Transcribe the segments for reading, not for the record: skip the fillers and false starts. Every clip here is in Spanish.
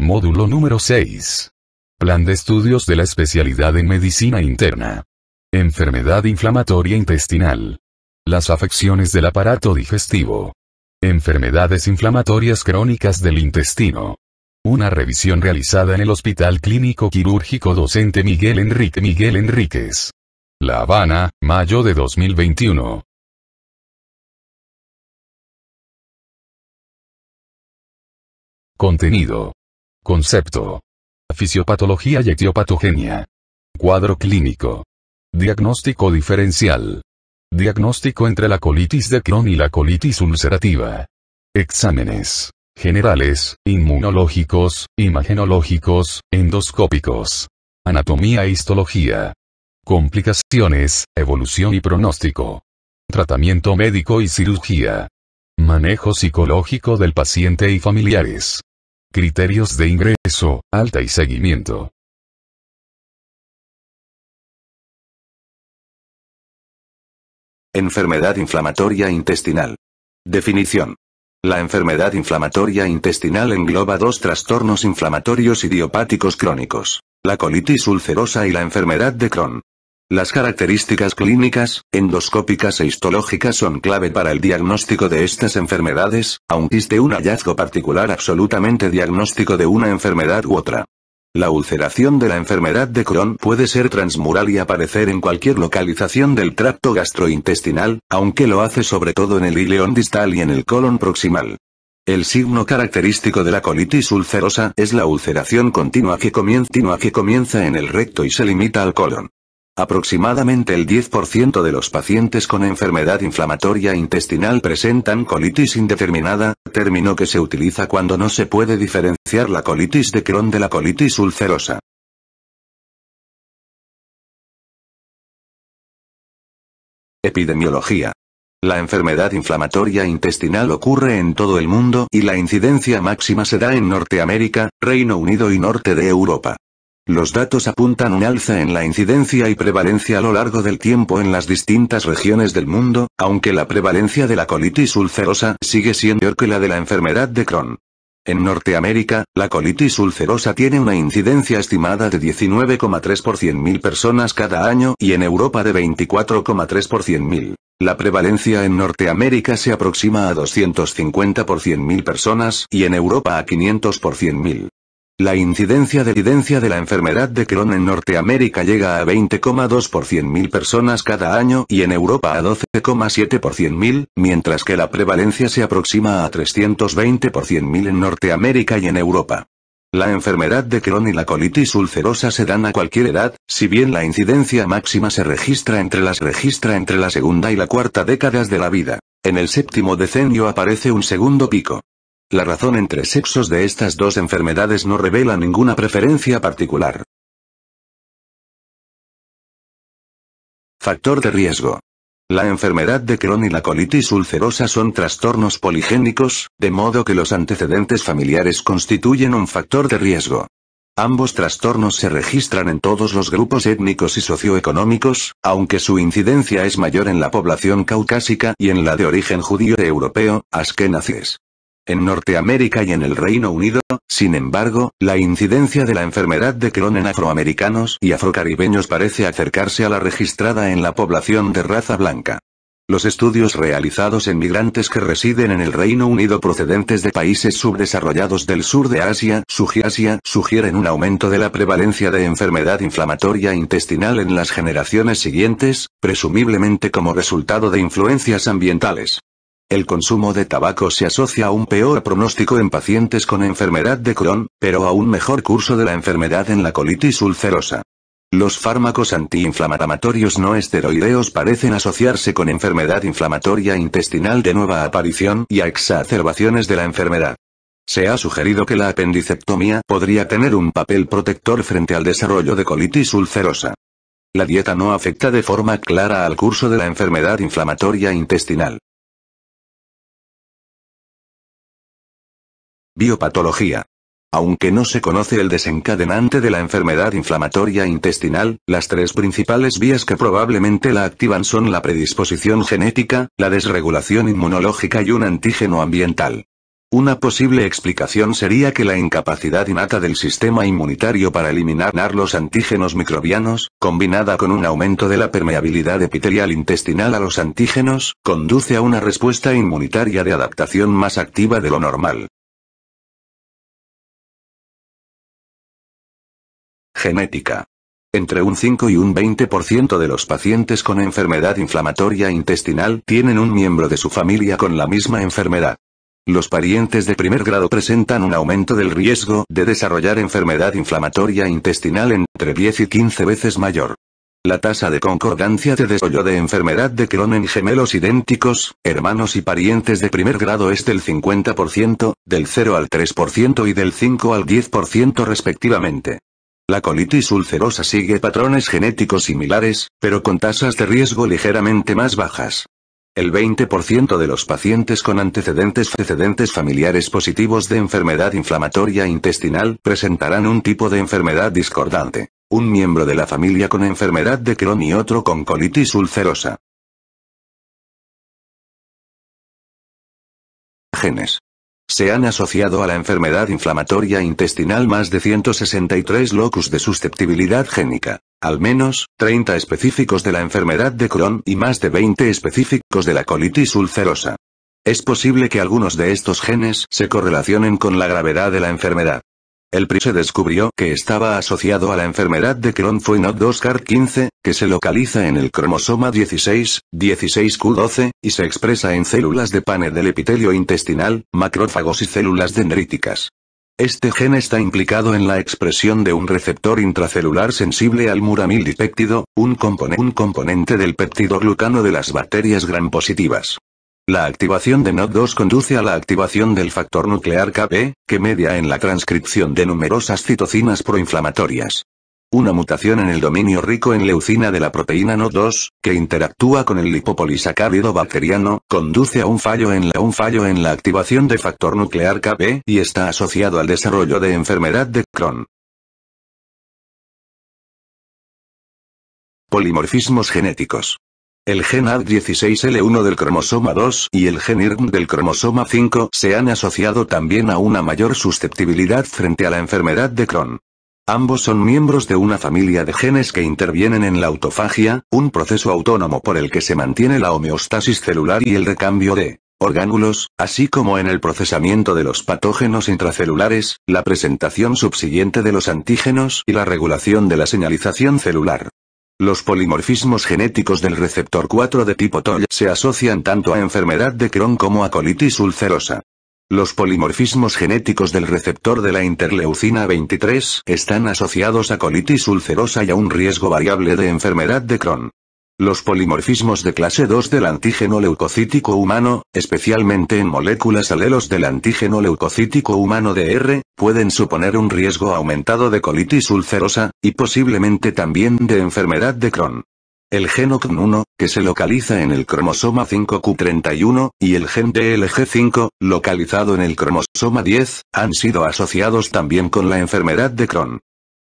Módulo número 6. Plan de estudios de la especialidad en medicina interna. Enfermedad inflamatoria intestinal. Las afecciones del aparato digestivo. Enfermedades inflamatorias crónicas del intestino. Una revisión realizada en el Hospital Clínico Quirúrgico Docente Miguel Enríquez. La Habana, mayo de 2021. Contenido. Concepto. Fisiopatología y etiopatogenia. Cuadro clínico. Diagnóstico diferencial. Diagnóstico entre la colitis de Crohn y la colitis ulcerativa. Exámenes generales, inmunológicos, imagenológicos, endoscópicos. Anatomía e histología. Complicaciones, evolución y pronóstico. Tratamiento médico y cirugía. Manejo psicológico del paciente y familiares. Criterios de ingreso, alta y seguimiento. Enfermedad inflamatoria intestinal. Definición. La enfermedad inflamatoria intestinal engloba dos trastornos inflamatorios idiopáticos crónicos: la colitis ulcerosa y la enfermedad de Crohn. Las características clínicas, endoscópicas e histológicas son clave para el diagnóstico de estas enfermedades, aunque existe un hallazgo particular absolutamente diagnóstico de una enfermedad u otra. La ulceración de la enfermedad de Crohn puede ser transmural y aparecer en cualquier localización del tracto gastrointestinal, aunque lo hace sobre todo en el ileón distal y en el colon proximal. El signo característico de la colitis ulcerosa es la ulceración continua que comienza en el recto y se limita al colon. Aproximadamente el 10% de los pacientes con enfermedad inflamatoria intestinal presentan colitis indeterminada, término que se utiliza cuando no se puede diferenciar la colitis de Crohn de la colitis ulcerosa. Epidemiología. La enfermedad inflamatoria intestinal ocurre en todo el mundo y la incidencia máxima se da en Norteamérica, Reino Unido y norte de Europa. Los datos apuntan un alza en la incidencia y prevalencia a lo largo del tiempo en las distintas regiones del mundo, aunque la prevalencia de la colitis ulcerosa sigue siendo peor que la de la enfermedad de Crohn. En Norteamérica, la colitis ulcerosa tiene una incidencia estimada de 19,3 por 100.000 personas cada año y en Europa de 24,3 por 100.000. La prevalencia en Norteamérica se aproxima a 250 por 100.000 personas y en Europa a 500 por 100.000. La incidencia de la enfermedad de Crohn en Norteamérica llega a 20,2 por 100.000 personas cada año y en Europa a 12,7 por 100.000, mientras que la prevalencia se aproxima a 320 por 100.000 en Norteamérica y en Europa. La enfermedad de Crohn y la colitis ulcerosa se dan a cualquier edad, si bien la incidencia máxima se registra entre la segunda y la cuarta décadas de la vida. En el séptimo decenio aparece un segundo pico. La razón entre sexos de estas dos enfermedades no revela ninguna preferencia particular. Factor de riesgo. La enfermedad de Crohn y la colitis ulcerosa son trastornos poligénicos, de modo que los antecedentes familiares constituyen un factor de riesgo. Ambos trastornos se registran en todos los grupos étnicos y socioeconómicos, aunque su incidencia es mayor en la población caucásica y en la de origen judío europeo, askenazíes. En Norteamérica y en el Reino Unido, sin embargo, la incidencia de la enfermedad de Crohn en afroamericanos y afrocaribeños parece acercarse a la registrada en la población de raza blanca. Los estudios realizados en migrantes que residen en el Reino Unido procedentes de países subdesarrollados del sur de Asia, sugieren un aumento de la prevalencia de enfermedad inflamatoria intestinal en las generaciones siguientes, presumiblemente como resultado de influencias ambientales. El consumo de tabaco se asocia a un peor pronóstico en pacientes con enfermedad de Crohn, pero a un mejor curso de la enfermedad en la colitis ulcerosa. Los fármacos antiinflamatorios no esteroideos parecen asociarse con enfermedad inflamatoria intestinal de nueva aparición y a exacerbaciones de la enfermedad. Se ha sugerido que la apendicectomía podría tener un papel protector frente al desarrollo de colitis ulcerosa. La dieta no afecta de forma clara al curso de la enfermedad inflamatoria intestinal. Biopatología. Aunque no se conoce el desencadenante de la enfermedad inflamatoria intestinal, las tres principales vías que probablemente la activan son la predisposición genética, la desregulación inmunológica y un antígeno ambiental. Una posible explicación sería que la incapacidad innata del sistema inmunitario para eliminar los antígenos microbianos, combinada con un aumento de la permeabilidad epitelial intestinal a los antígenos, conduce a una respuesta inmunitaria de adaptación más activa de lo normal. Genética. Entre un 5 y un 20% de los pacientes con enfermedad inflamatoria intestinal tienen un miembro de su familia con la misma enfermedad. Los parientes de primer grado presentan un aumento del riesgo de desarrollar enfermedad inflamatoria intestinal entre 10 y 15 veces mayor. La tasa de concordancia de desarrollo de enfermedad de Crohn en gemelos idénticos, hermanos y parientes de primer grado es del 50%, del 0 al 3% y del 5 al 10% respectivamente. La colitis ulcerosa sigue patrones genéticos similares, pero con tasas de riesgo ligeramente más bajas. El 20% de los pacientes con antecedentes familiares positivos de enfermedad inflamatoria intestinal presentarán un tipo de enfermedad discordante, un miembro de la familia con enfermedad de Crohn y otro con colitis ulcerosa. Genes. Se han asociado a la enfermedad inflamatoria intestinal más de 163 locus de susceptibilidad génica, al menos 30 específicos de la enfermedad de Crohn y más de 20 específicos de la colitis ulcerosa. Es posible que algunos de estos genes se correlacionen con la gravedad de la enfermedad. El primero se descubrió que estaba asociado a la enfermedad de Crohn fue NOD2-CART15, que se localiza en el cromosoma 16, 16q12, y se expresa en células de panel del epitelio intestinal, macrófagos y células dendríticas. Este gen está implicado en la expresión de un receptor intracelular sensible al muramildipéptido, un componente del peptidoglucano de las bacterias gram positivas. La activación de NOD2 conduce a la activación del factor nuclear Kb, que media en la transcripción de numerosas citocinas proinflamatorias. Una mutación en el dominio rico en leucina de la proteína NOD2, que interactúa con el lipopolisacárido bacteriano, conduce a un fallo en la activación de factor nuclear Kb y está asociado al desarrollo de enfermedad de Crohn. Polimorfismos genéticos. El gen AD16L1 del cromosoma 2 y el gen IRM del cromosoma 5 se han asociado también a una mayor susceptibilidad frente a la enfermedad de Crohn. Ambos son miembros de una familia de genes que intervienen en la autofagia, un proceso autónomo por el que se mantiene la homeostasis celular y el recambio de orgánulos, así como en el procesamiento de los patógenos intracelulares, la presentación subsiguiente de los antígenos y la regulación de la señalización celular. Los polimorfismos genéticos del receptor 4 de tipo TOL se asocian tanto a enfermedad de Crohn como a colitis ulcerosa. Los polimorfismos genéticos del receptor de la interleucina 23 están asociados a colitis ulcerosa y a un riesgo variable de enfermedad de Crohn. Los polimorfismos de clase 2 del antígeno leucocítico humano, especialmente en moléculas alelos del antígeno leucocítico humano DR, pueden suponer un riesgo aumentado de colitis ulcerosa, y posiblemente también de enfermedad de Crohn. El gen OCN1, que se localiza en el cromosoma 5q31, y el gen DLG5, localizado en el cromosoma 10, han sido asociados también con la enfermedad de Crohn.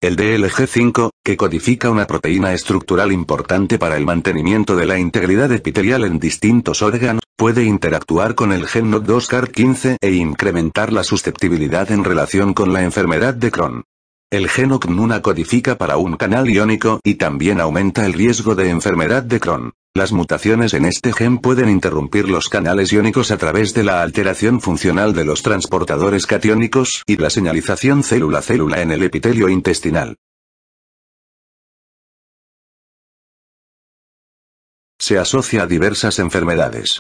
El DLG5, que codifica una proteína estructural importante para el mantenimiento de la integridad epitelial en distintos órganos, puede interactuar con el gen NOD2-CART15 e incrementar la susceptibilidad en relación con la enfermedad de Crohn. El gen OCN1 codifica para un canal iónico y también aumenta el riesgo de enfermedad de Crohn. Las mutaciones en este gen pueden interrumpir los canales iónicos a través de la alteración funcional de los transportadores catiónicos y la señalización célula-célula en el epitelio intestinal. Se asocia a diversas enfermedades.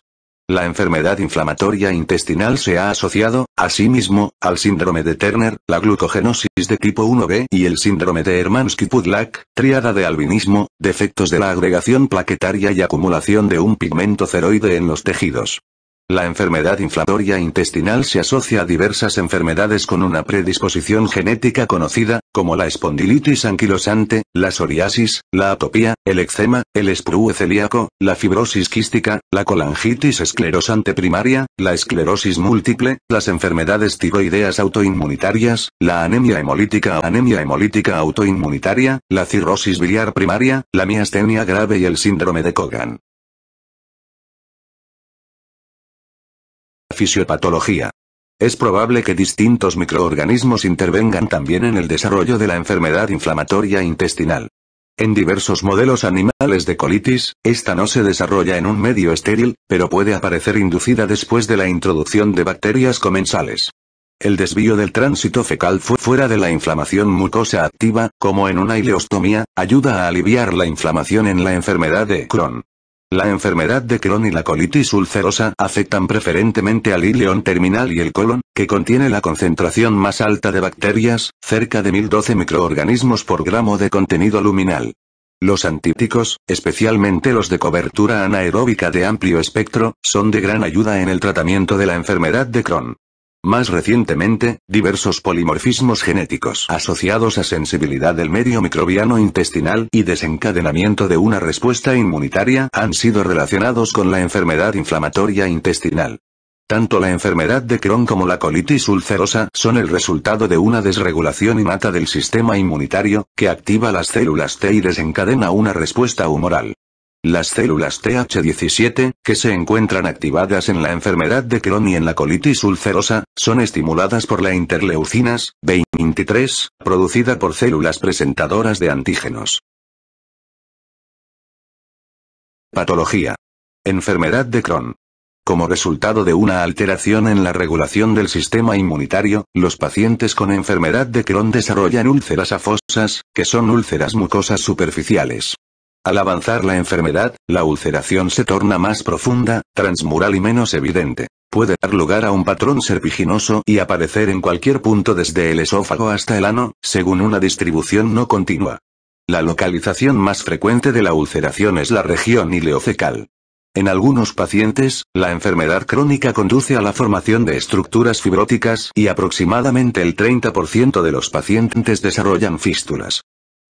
La enfermedad inflamatoria intestinal se ha asociado, asimismo, al síndrome de Turner, la glucogenosis de tipo 1b y el síndrome de Hermansky-Pudlak, tríada de albinismo, defectos de la agregación plaquetaria y acumulación de un pigmento ceroide en los tejidos. La enfermedad inflamatoria intestinal se asocia a diversas enfermedades con una predisposición genética conocida, como la espondilitis anquilosante, la psoriasis, la atopía, el eczema, el esprue celíaco, la fibrosis quística, la colangitis esclerosante primaria, la esclerosis múltiple, las enfermedades tiroideas autoinmunitarias, la anemia hemolítica autoinmunitaria, la cirrosis biliar primaria, la miastenia grave y el síndrome de Cogan. Fisiopatología. Es probable que distintos microorganismos intervengan también en el desarrollo de la enfermedad inflamatoria intestinal. En diversos modelos animales de colitis, esta no se desarrolla en un medio estéril, pero puede aparecer inducida después de la introducción de bacterias comensales. El desvío del tránsito fecal fuera de la inflamación mucosa activa, como en una ileostomía, ayuda a aliviar la inflamación en la enfermedad de Crohn. La enfermedad de Crohn y la colitis ulcerosa afectan preferentemente al ileón terminal y el colon, que contiene la concentración más alta de bacterias, cerca de 1012 microorganismos por gramo de contenido luminal. Los antíticos, especialmente los de cobertura anaeróbica de amplio espectro, son de gran ayuda en el tratamiento de la enfermedad de Crohn. Más recientemente, diversos polimorfismos genéticos asociados a sensibilidad del medio microbiano intestinal y desencadenamiento de una respuesta inmunitaria han sido relacionados con la enfermedad inflamatoria intestinal. Tanto la enfermedad de Crohn como la colitis ulcerosa son el resultado de una desregulación innata del sistema inmunitario, que activa las células T y desencadena una respuesta humoral. Las células Th17, que se encuentran activadas en la enfermedad de Crohn y en la colitis ulcerosa, son estimuladas por la interleucinas, 23, producida por células presentadoras de antígenos. Patología. Enfermedad de Crohn. Como resultado de una alteración en la regulación del sistema inmunitario, los pacientes con enfermedad de Crohn desarrollan úlceras afosas, que son úlceras mucosas superficiales. Al avanzar la enfermedad, la ulceración se torna más profunda, transmural y menos evidente. Puede dar lugar a un patrón serpiginoso y aparecer en cualquier punto desde el esófago hasta el ano, según una distribución no continua. La localización más frecuente de la ulceración es la región ileocecal. En algunos pacientes, la enfermedad crónica conduce a la formación de estructuras fibróticas y aproximadamente el 30% de los pacientes desarrollan fístulas.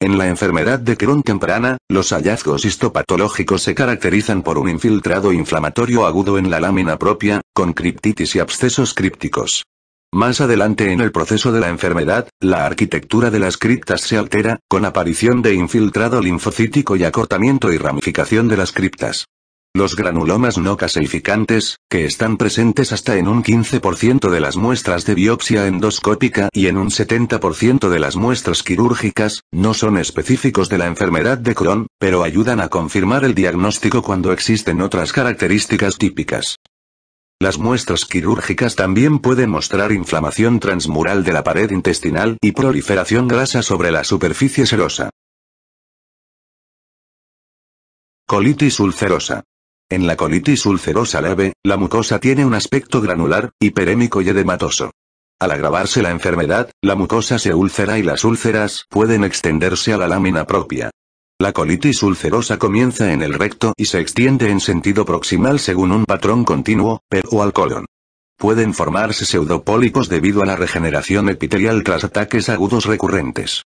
En la enfermedad de Crohn temprana, los hallazgos histopatológicos se caracterizan por un infiltrado inflamatorio agudo en la lámina propia, con criptitis y abscesos crípticos. Más adelante en el proceso de la enfermedad, la arquitectura de las criptas se altera, con aparición de infiltrado linfocítico y acortamiento y ramificación de las criptas. Los granulomas no caseificantes, que están presentes hasta en un 15% de las muestras de biopsia endoscópica y en un 70% de las muestras quirúrgicas, no son específicos de la enfermedad de Crohn, pero ayudan a confirmar el diagnóstico cuando existen otras características típicas. Las muestras quirúrgicas también pueden mostrar inflamación transmural de la pared intestinal y proliferación grasa sobre la superficie serosa. Colitis ulcerosa. En la colitis ulcerosa leve, la mucosa tiene un aspecto granular, hiperémico y edematoso. Al agravarse la enfermedad, la mucosa se ulcera y las úlceras pueden extenderse a la lámina propia. La colitis ulcerosa comienza en el recto y se extiende en sentido proximal según un patrón continuo, pero al colon. Pueden formarse pseudopólipos debido a la regeneración epitelial tras ataques agudos recurrentes.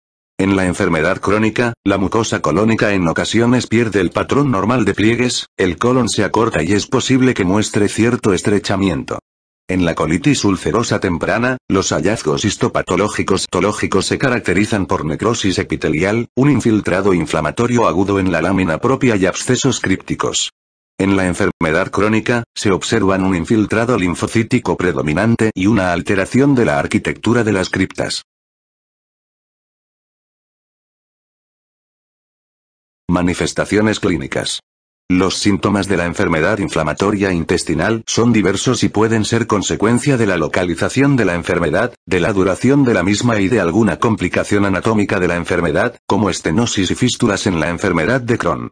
En la enfermedad crónica, la mucosa colónica en ocasiones pierde el patrón normal de pliegues, el colon se acorta y es posible que muestre cierto estrechamiento. En la colitis ulcerosa temprana, los hallazgos histopatológicos se caracterizan por necrosis epitelial, un infiltrado inflamatorio agudo en la lámina propia y abscesos crípticos. En la enfermedad crónica, se observan un infiltrado linfocítico predominante y una alteración de la arquitectura de las criptas. Manifestaciones clínicas. Los síntomas de la enfermedad inflamatoria intestinal son diversos y pueden ser consecuencia de la localización de la enfermedad, de la duración de la misma y de alguna complicación anatómica de la enfermedad, como estenosis y fístulas en la enfermedad de Crohn.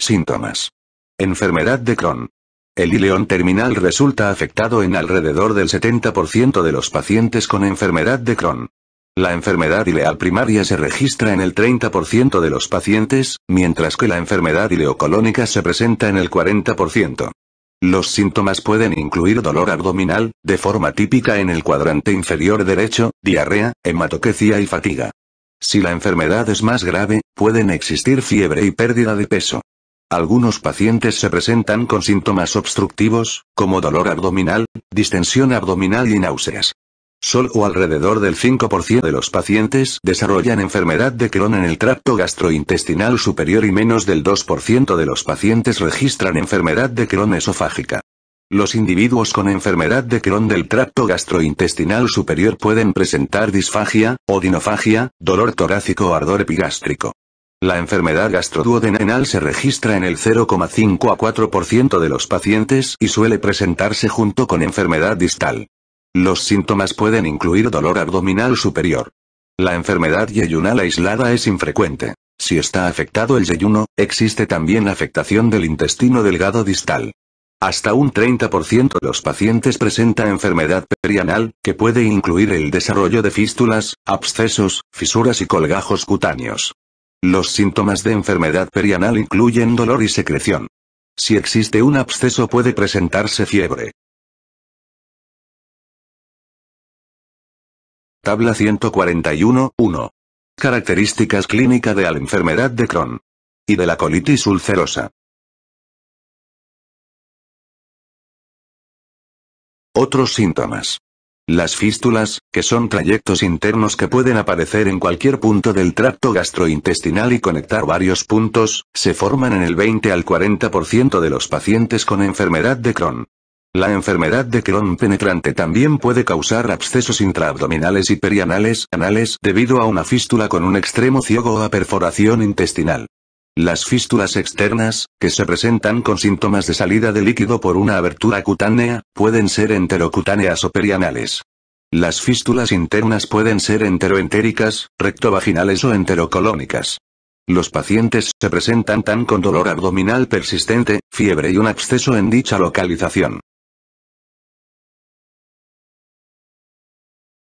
Síntomas. Enfermedad de Crohn. El ileón terminal resulta afectado en alrededor del 70% de los pacientes con enfermedad de Crohn. La enfermedad ileal primaria se registra en el 30% de los pacientes, mientras que la enfermedad ileocolónica se presenta en el 40%. Los síntomas pueden incluir dolor abdominal, de forma típica en el cuadrante inferior derecho, diarrea, hematoquecia y fatiga. Si la enfermedad es más grave, pueden existir fiebre y pérdida de peso. Algunos pacientes se presentan con síntomas obstructivos, como dolor abdominal, distensión abdominal y náuseas. Solo alrededor del 5% de los pacientes desarrollan enfermedad de Crohn en el tracto gastrointestinal superior y menos del 2% de los pacientes registran enfermedad de Crohn esofágica. Los individuos con enfermedad de Crohn del tracto gastrointestinal superior pueden presentar disfagia, odinofagia, dolor torácico o ardor epigástrico. La enfermedad gastroduodenal se registra en el 0,5 a 4% de los pacientes y suele presentarse junto con enfermedad distal. Los síntomas pueden incluir dolor abdominal superior. La enfermedad yeyunal aislada es infrecuente. Si está afectado el yeyuno, existe también afectación del intestino delgado distal. Hasta un 30% de los pacientes presenta enfermedad perianal, que puede incluir el desarrollo de fístulas, abscesos, fisuras y colgajos cutáneos. Los síntomas de enfermedad perianal incluyen dolor y secreción. Si existe un absceso puede presentarse fiebre. Tabla 141.1. Características clínicas de la enfermedad de Crohn y de la colitis ulcerosa. Otros síntomas. Las fístulas, que son trayectos internos que pueden aparecer en cualquier punto del tracto gastrointestinal y conectar varios puntos, se forman en el 20 al 40% de los pacientes con enfermedad de Crohn. La enfermedad de Crohn penetrante también puede causar abscesos intraabdominales y perianales anales debido a una fístula con un extremo ciego o a perforación intestinal. Las fístulas externas, que se presentan con síntomas de salida de líquido por una abertura cutánea, pueden ser enterocutáneas o perianales. Las fístulas internas pueden ser enteroentéricas, rectovaginales o enterocolónicas. Los pacientes se presentan con dolor abdominal persistente, fiebre y un absceso en dicha localización.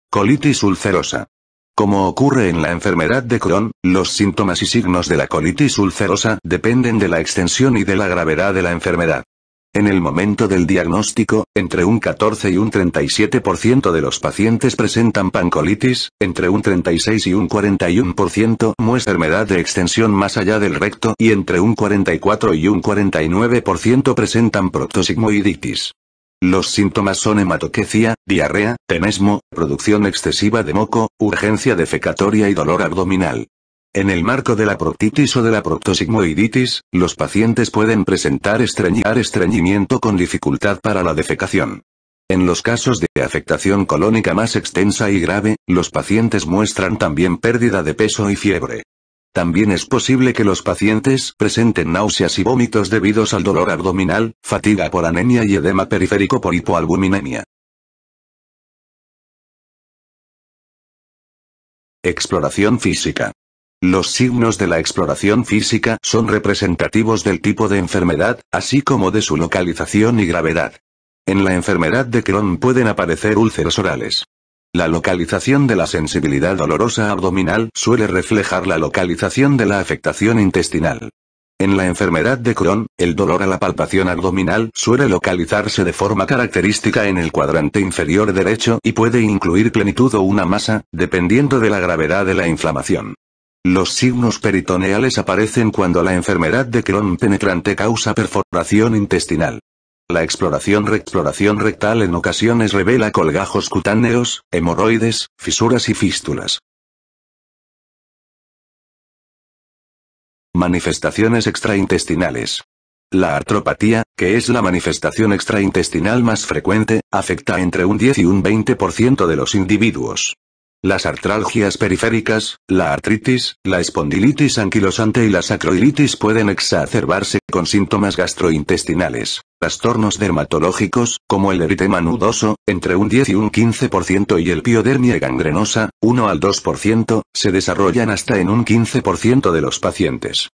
Colitis ulcerosa. Como ocurre en la enfermedad de Crohn, los síntomas y signos de la colitis ulcerosa dependen de la extensión y de la gravedad de la enfermedad. En el momento del diagnóstico, entre un 14 y un 37% de los pacientes presentan pancolitis, entre un 36 y un 41% muestra enfermedad de extensión más allá del recto y entre un 44 y un 49% presentan proctosigmoiditis. Los síntomas son hematoquecia, diarrea, tenesmo, producción excesiva de moco, urgencia defecatoria y dolor abdominal. En el marco de la proctitis o de la proctosigmoiditis, los pacientes pueden presentar estreñimiento con dificultad para la defecación. En los casos de afectación colónica más extensa y grave, los pacientes muestran también pérdida de peso y fiebre. También es posible que los pacientes presenten náuseas y vómitos debidos al dolor abdominal, fatiga por anemia y edema periférico por hipoalbuminemia. Exploración física. Los signos de la exploración física son representativos del tipo de enfermedad, así como de su localización y gravedad. En la enfermedad de Crohn pueden aparecer úlceras orales. La localización de la sensibilidad dolorosa abdominal suele reflejar la localización de la afectación intestinal. En la enfermedad de Crohn, el dolor a la palpación abdominal suele localizarse de forma característica en el cuadrante inferior derecho y puede incluir plenitud o una masa, dependiendo de la gravedad de la inflamación. Los signos peritoneales aparecen cuando la enfermedad de Crohn penetrante causa perforación intestinal. La exploración rectal en ocasiones revela colgajos cutáneos, hemorroides, fisuras y fístulas. Manifestaciones extraintestinales. La artropatía, que es la manifestación extraintestinal más frecuente, afecta entre un 10 y un 20% de los individuos. Las artralgias periféricas, la artritis, la espondilitis anquilosante y la sacroilitis pueden exacerbarse con síntomas gastrointestinales. Trastornos dermatológicos, como el eritema nudoso, entre un 10 y un 15% y el piodermia gangrenosa, 1 al 2%, se desarrollan hasta en un 15% de los pacientes.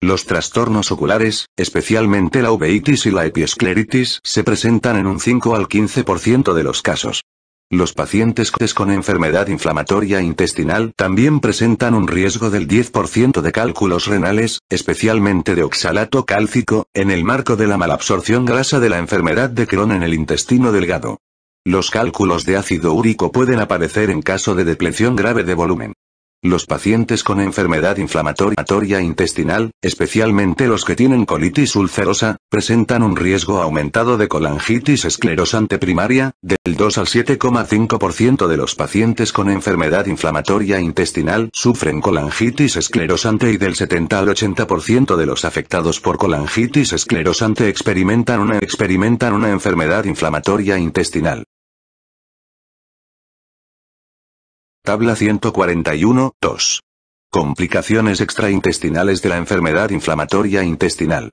Los trastornos oculares, especialmente la uveitis y la epiescleritis, se presentan en un 5 al 15% de los casos. Los pacientes con enfermedad inflamatoria intestinal también presentan un riesgo del 10% de cálculos renales, especialmente de oxalato cálcico, en el marco de la malabsorción grasa de la enfermedad de Crohn en el intestino delgado. Los cálculos de ácido úrico pueden aparecer en caso de depleción grave de volumen. Los pacientes con enfermedad inflamatoria intestinal, especialmente los que tienen colitis ulcerosa, presentan un riesgo aumentado de colangitis esclerosante primaria, del 2 al 7,5% de los pacientes con enfermedad inflamatoria intestinal sufren colangitis esclerosante y del 70 al 80% de los afectados por colangitis esclerosante experimentan una enfermedad inflamatoria intestinal. Tabla 141, 2. Complicaciones extraintestinales de la enfermedad inflamatoria intestinal.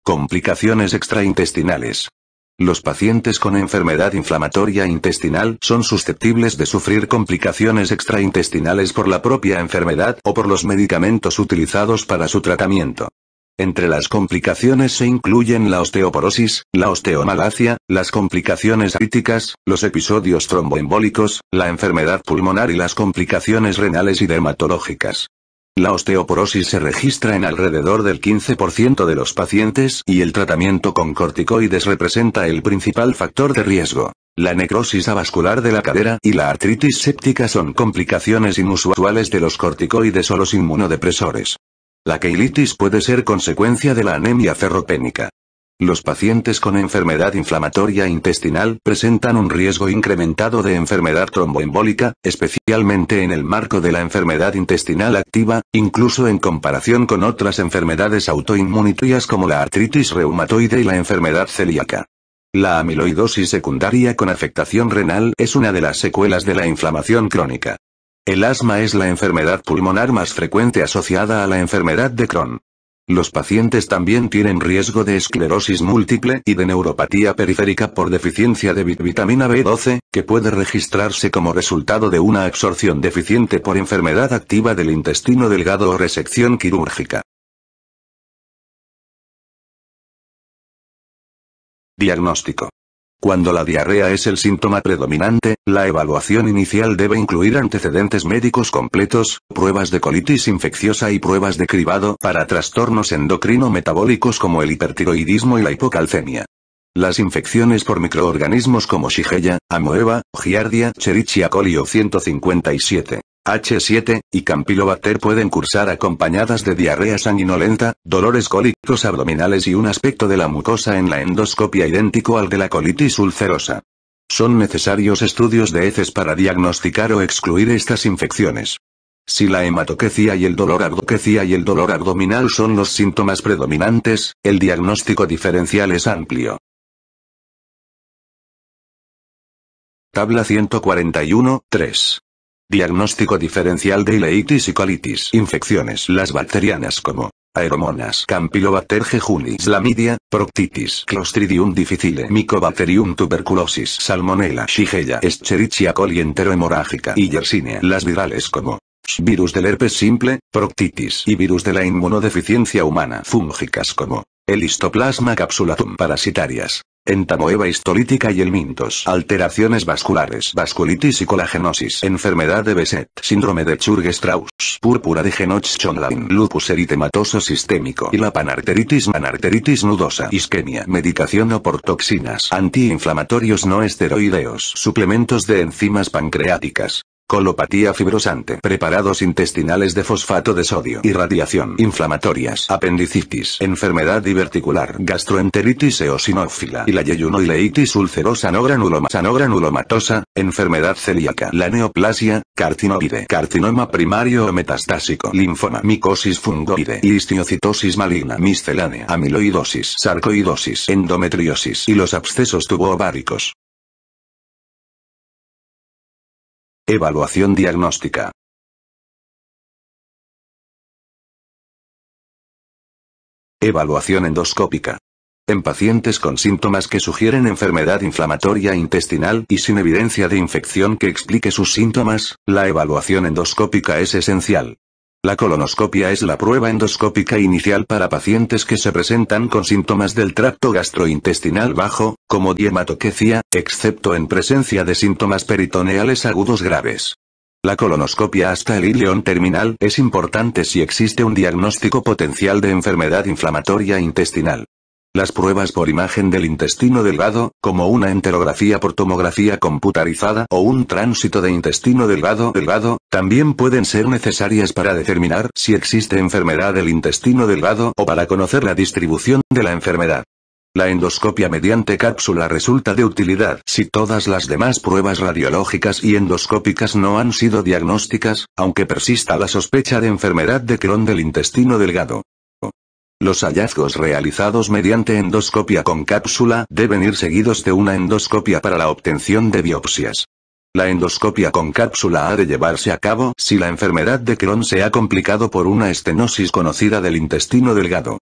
Complicaciones extraintestinales. Los pacientes con enfermedad inflamatoria intestinal son susceptibles de sufrir complicaciones extraintestinales por la propia enfermedad o por los medicamentos utilizados para su tratamiento. Entre las complicaciones se incluyen la osteoporosis, la osteomalacia, las complicaciones críticas, los episodios tromboembólicos, la enfermedad pulmonar y las complicaciones renales y dermatológicas. La osteoporosis se registra en alrededor del 15% de los pacientes y el tratamiento con corticoides representa el principal factor de riesgo. La necrosis avascular de la cadera y la artritis séptica son complicaciones inusuales de los corticoides o los inmunodepresores. La queilitis puede ser consecuencia de la anemia ferropénica. Los pacientes con enfermedad inflamatoria intestinal presentan un riesgo incrementado de enfermedad tromboembólica, especialmente en el marco de la enfermedad intestinal activa, incluso en comparación con otras enfermedades autoinmunitarias como la artritis reumatoide y la enfermedad celíaca. La amiloidosis secundaria con afectación renal es una de las secuelas de la inflamación crónica. El asma es la enfermedad pulmonar más frecuente asociada a la enfermedad de Crohn. Los pacientes también tienen riesgo de esclerosis múltiple y de neuropatía periférica por deficiencia de vitamina B12, que puede registrarse como resultado de una absorción deficiente por enfermedad activa del intestino delgado o resección quirúrgica. Diagnóstico. Cuando la diarrea es el síntoma predominante, la evaluación inicial debe incluir antecedentes médicos completos, pruebas de colitis infecciosa y pruebas de cribado para trastornos endocrino-metabólicos como el hipertiroidismo y la hipocalcemia. Las infecciones por microorganismos como Shigella, Amoeba, Giardia, Escherichia coli o 157. H7, y Campylobacter pueden cursar acompañadas de diarrea sanguinolenta, dolores cólicos abdominales y un aspecto de la mucosa en la endoscopia idéntico al de la colitis ulcerosa. Son necesarios estudios de heces para diagnosticar o excluir estas infecciones. Si la hematoquecia y el dolor abdominal son los síntomas predominantes, el diagnóstico diferencial es amplio. Tabla 141, 3. Diagnóstico diferencial de ileitis y colitis. Infecciones. Las bacterianas como Aeromonas, Campylobacter jejuni, Chlamydia, Proctitis, Clostridium difficile, Mycobacterium tuberculosis, Salmonella, Shigella, Escherichia coli enterohemorrágica y Yersinia. Las virales como virus del herpes simple, Proctitis y virus de la inmunodeficiencia humana. Fúngicas como el Histoplasma capsulatum. Parasitarias. Entamoeba histolítica y helmintos. Alteraciones vasculares. Vasculitis y colagenosis. Enfermedad de Behçet. Síndrome de Churg-Strauss. Púrpura de Genoch-Schönlein. Lupus eritematoso sistémico. Y la panarteritis nudosa. Isquemia. Medicación o por toxinas. Antiinflamatorios no esteroideos. Suplementos de enzimas pancreáticas. Colopatía fibrosante. Preparados intestinales de fosfato de sodio. Irradiación. Inflamatorias. Apendicitis. Enfermedad diverticular. Gastroenteritis eosinófila. Y la yelunoileitis ulcerosa no granulomatosa. Enfermedad celíaca. La neoplasia. Carcinoide. Carcinoma primario o metastásico. Linfoma. Micosis fungoide. Histiocytosis maligna. Miscelánea. Amiloidosis. Sarcoidosis. Endometriosis. Y los abscesos tuboováricos. Evaluación diagnóstica. Evaluación endoscópica. En pacientes con síntomas que sugieren enfermedad inflamatoria intestinal y sin evidencia de infección que explique sus síntomas, la evaluación endoscópica es esencial. La colonoscopia es la prueba endoscópica inicial para pacientes que se presentan con síntomas del tracto gastrointestinal bajo, como hematoquecia, excepto en presencia de síntomas peritoneales agudos graves. La colonoscopia hasta el ileón terminal es importante si existe un diagnóstico potencial de enfermedad inflamatoria intestinal. Las pruebas por imagen del intestino delgado, como una enterografía por tomografía computarizada o un tránsito de intestino delgado, también pueden ser necesarias para determinar si existe enfermedad del intestino delgado o para conocer la distribución de la enfermedad. La endoscopia mediante cápsula resulta de utilidad si todas las demás pruebas radiológicas y endoscópicas no han sido diagnósticas, aunque persista la sospecha de enfermedad de Crohn del intestino delgado. Los hallazgos realizados mediante endoscopia con cápsula deben ir seguidos de una endoscopia para la obtención de biopsias. La endoscopia con cápsula ha de llevarse a cabo si la enfermedad de Crohn se ha complicado por una estenosis conocida del intestino delgado.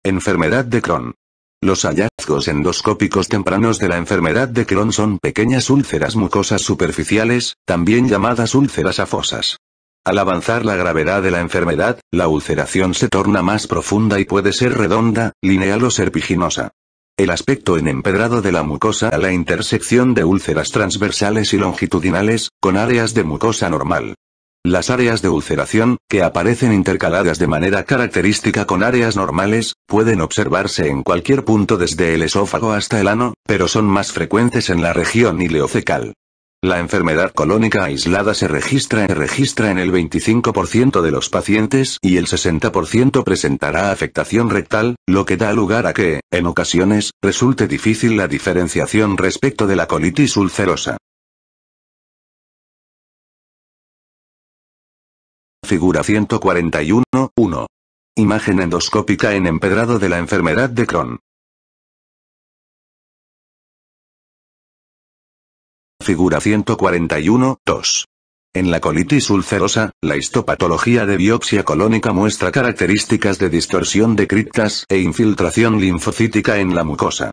Enfermedad de Crohn. Los hallazgos endoscópicos tempranos de la enfermedad de Crohn son pequeñas úlceras mucosas superficiales, también llamadas úlceras afosas. Al avanzar la gravedad de la enfermedad, la ulceración se torna más profunda y puede ser redonda, lineal o serpiginosa. El aspecto en empedrado de la mucosa a la intersección de úlceras transversales y longitudinales, con áreas de mucosa normal. Las áreas de ulceración, que aparecen intercaladas de manera característica con áreas normales, pueden observarse en cualquier punto desde el esófago hasta el ano, pero son más frecuentes en la región ileocecal. La enfermedad colónica aislada se registra en el 25% de los pacientes y el 60% presentará afectación rectal, lo que da lugar a que, en ocasiones, resulte difícil la diferenciación respecto de la colitis ulcerosa. Figura 141.1. Imagen endoscópica en empedrado de la enfermedad de Crohn. Figura 141.2. En la colitis ulcerosa, la histopatología de biopsia colónica muestra características de distorsión de criptas e infiltración linfocítica en la mucosa.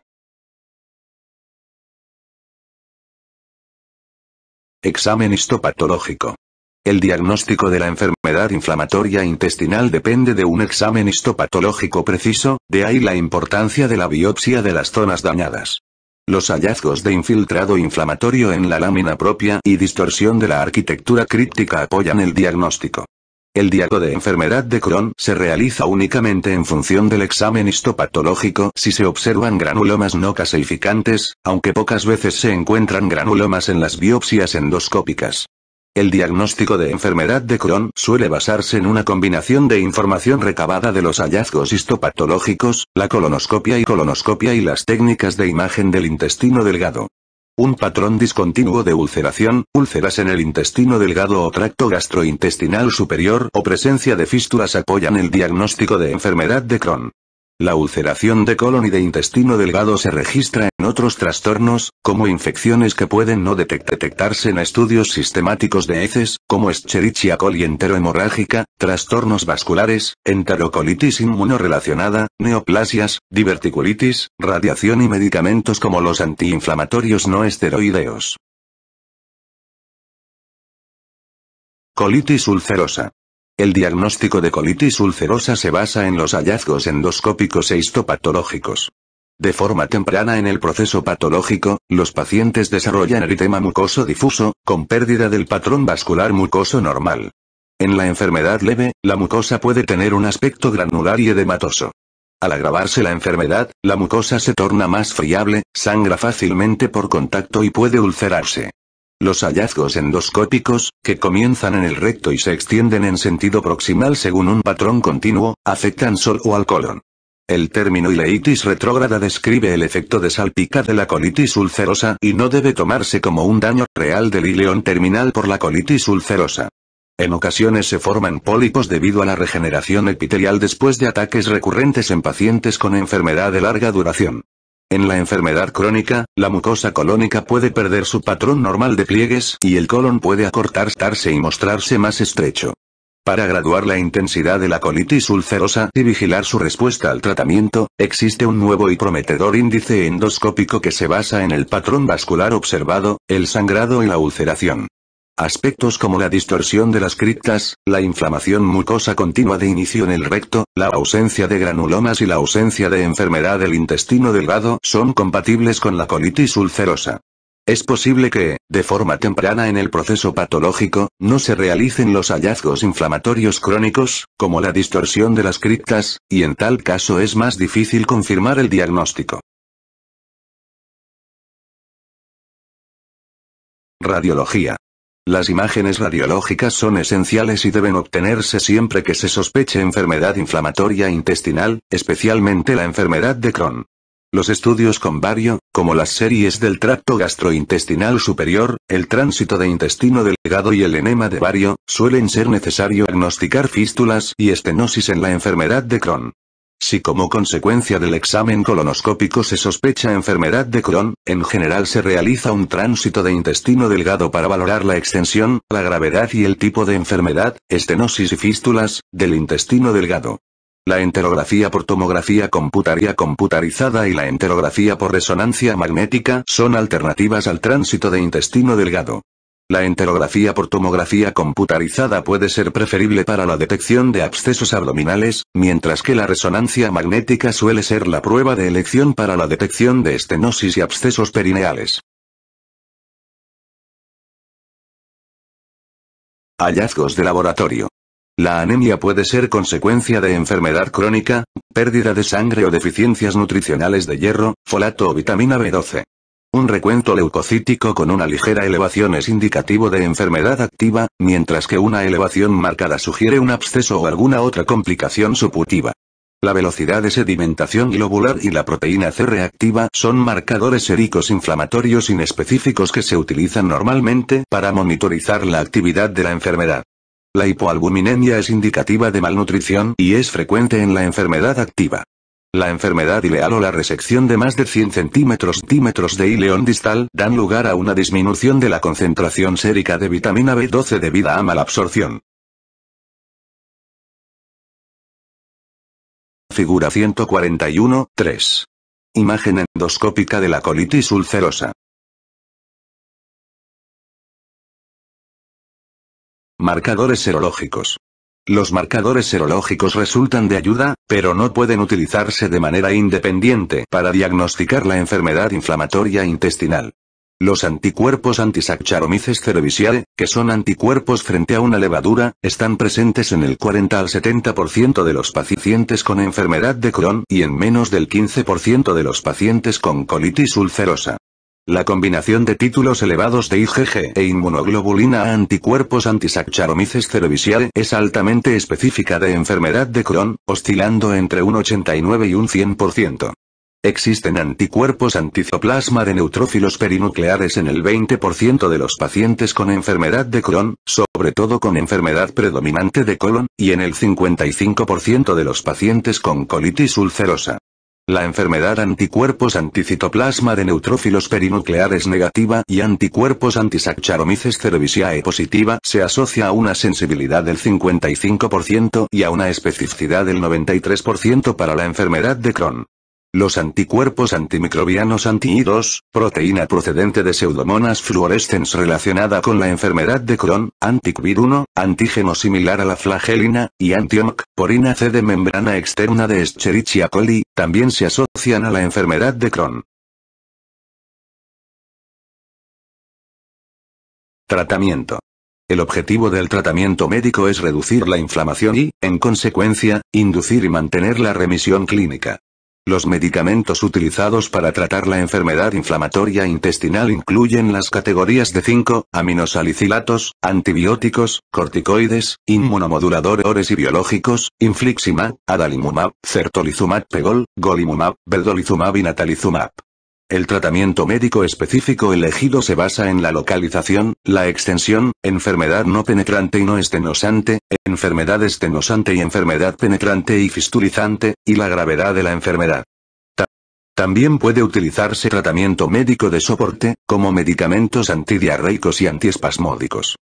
Examen histopatológico. El diagnóstico de la enfermedad inflamatoria intestinal depende de un examen histopatológico preciso, de ahí la importancia de la biopsia de las zonas dañadas. Los hallazgos de infiltrado inflamatorio en la lámina propia y distorsión de la arquitectura críptica apoyan el diagnóstico. El diagnóstico de enfermedad de Crohn se realiza únicamente en función del examen histopatológico si se observan granulomas no caseificantes, aunque pocas veces se encuentran granulomas en las biopsias endoscópicas. El diagnóstico de enfermedad de Crohn suele basarse en una combinación de información recabada de los hallazgos histopatológicos, la colonoscopia y las técnicas de imagen del intestino delgado. Un patrón discontinuo de ulceración, úlceras en el intestino delgado o tracto gastrointestinal superior o presencia de fístulas apoyan el diagnóstico de enfermedad de Crohn. La ulceración de colon y de intestino delgado se registra en otros trastornos, como infecciones que pueden no detectarse en estudios sistemáticos de heces, como Escherichia coli enterohemorrágica, trastornos vasculares, enterocolitis inmunorrelacionada, neoplasias, diverticulitis, radiación y medicamentos como los antiinflamatorios no esteroideos. Colitis ulcerosa. El diagnóstico de colitis ulcerosa se basa en los hallazgos endoscópicos e histopatológicos. De forma temprana en el proceso patológico, los pacientes desarrollan eritema mucoso difuso, con pérdida del patrón vascular mucoso normal. En la enfermedad leve, la mucosa puede tener un aspecto granular y edematoso. Al agravarse la enfermedad, la mucosa se torna más friable, sangra fácilmente por contacto y puede ulcerarse. Los hallazgos endoscópicos, que comienzan en el recto y se extienden en sentido proximal según un patrón continuo, afectan solo al colon. El término ileitis retrógrada describe el efecto de salpicar de la colitis ulcerosa y no debe tomarse como un daño real del ileón terminal por la colitis ulcerosa. En ocasiones se forman pólipos debido a la regeneración epitelial después de ataques recurrentes en pacientes con enfermedad de larga duración. En la enfermedad crónica, la mucosa colónica puede perder su patrón normal de pliegues y el colon puede acortarse y mostrarse más estrecho. Para graduar la intensidad de la colitis ulcerosa y vigilar su respuesta al tratamiento, existe un nuevo y prometedor índice endoscópico que se basa en el patrón vascular observado, el sangrado y la ulceración. Aspectos como la distorsión de las criptas, la inflamación mucosa continua de inicio en el recto, la ausencia de granulomas y la ausencia de enfermedad del intestino delgado son compatibles con la colitis ulcerosa. Es posible que, de forma temprana en el proceso patológico, no se realicen los hallazgos inflamatorios crónicos, como la distorsión de las criptas, y en tal caso es más difícil confirmar el diagnóstico. Radiología. Las imágenes radiológicas son esenciales y deben obtenerse siempre que se sospeche enfermedad inflamatoria intestinal, especialmente la enfermedad de Crohn. Los estudios con bario, como las series del tracto gastrointestinal superior, el tránsito de intestino delgado y el enema de bario, suelen ser necesario diagnosticar fístulas y estenosis en la enfermedad de Crohn. Si como consecuencia del examen colonoscópico se sospecha enfermedad de Crohn, en general se realiza un tránsito de intestino delgado para valorar la extensión, la gravedad y el tipo de enfermedad, estenosis y fístulas, del intestino delgado. La enterografía por tomografía computarizada y la enterografía por resonancia magnética son alternativas al tránsito de intestino delgado. La enterografía por tomografía computarizada puede ser preferible para la detección de abscesos abdominales, mientras que la resonancia magnética suele ser la prueba de elección para la detección de estenosis y abscesos perineales. Hallazgos de laboratorio. La anemia puede ser consecuencia de enfermedad crónica, pérdida de sangre o deficiencias nutricionales de hierro, folato o vitamina B12. Un recuento leucocítico con una ligera elevación es indicativo de enfermedad activa, mientras que una elevación marcada sugiere un absceso o alguna otra complicación subjetiva. La velocidad de sedimentación globular y la proteína C reactiva son marcadores séricos inflamatorios inespecíficos que se utilizan normalmente para monitorizar la actividad de la enfermedad. La hipoalbuminemia es indicativa de malnutrición y es frecuente en la enfermedad activa. La enfermedad ileal o la resección de más de 100 centímetros de ileón distal dan lugar a una disminución de la concentración sérica de vitamina B12 debido a malabsorción. Figura 141.3. Imagen endoscópica de la colitis ulcerosa. Marcadores serológicos. Los marcadores serológicos resultan de ayuda, pero no pueden utilizarse de manera independiente para diagnosticar la enfermedad inflamatoria intestinal. Los anticuerpos anti-Saccharomyces cerevisiae, que son anticuerpos frente a una levadura, están presentes en el 40 al 70% de los pacientes con enfermedad de Crohn y en menos del 15% de los pacientes con colitis ulcerosa. La combinación de títulos elevados de IgG e inmunoglobulina a anticuerpos anti-Saccharomyces cerevisiae es altamente específica de enfermedad de Crohn, oscilando entre un 89 y un 100%. Existen anticuerpos anticitoplasma de neutrófilos perinucleares en el 20% de los pacientes con enfermedad de Crohn, sobre todo con enfermedad predominante de colon, y en el 55% de los pacientes con colitis ulcerosa. La enfermedad anticuerpos anticitoplasma de neutrófilos perinucleares negativa y anticuerpos anti-Saccharomyces cerevisiae positiva se asocia a una sensibilidad del 55% y a una especificidad del 93% para la enfermedad de Crohn. Los anticuerpos antimicrobianos anti-I2, proteína procedente de Pseudomonas fluorescens relacionada con la enfermedad de Crohn, anti-COVID1, antígeno similar a la flagelina, y anti-OMC, porina C de membrana externa de Escherichia coli, también se asocian a la enfermedad de Crohn. Tratamiento. El objetivo del tratamiento médico es reducir la inflamación y, en consecuencia, inducir y mantener la remisión clínica. Los medicamentos utilizados para tratar la enfermedad inflamatoria intestinal incluyen las categorías de 5-aminosalicilatos, antibióticos, corticoides, inmunomoduladores y biológicos, infliximab, adalimumab, certolizumab pegol, golimumab, vedolizumab y natalizumab. El tratamiento médico específico elegido se basa en la localización, la extensión, enfermedad no penetrante y no estenosante, enfermedad estenosante y enfermedad penetrante y fistulizante, y la gravedad de la enfermedad. También puede utilizarse tratamiento médico de soporte, como medicamentos antidiarreicos y antiespasmódicos.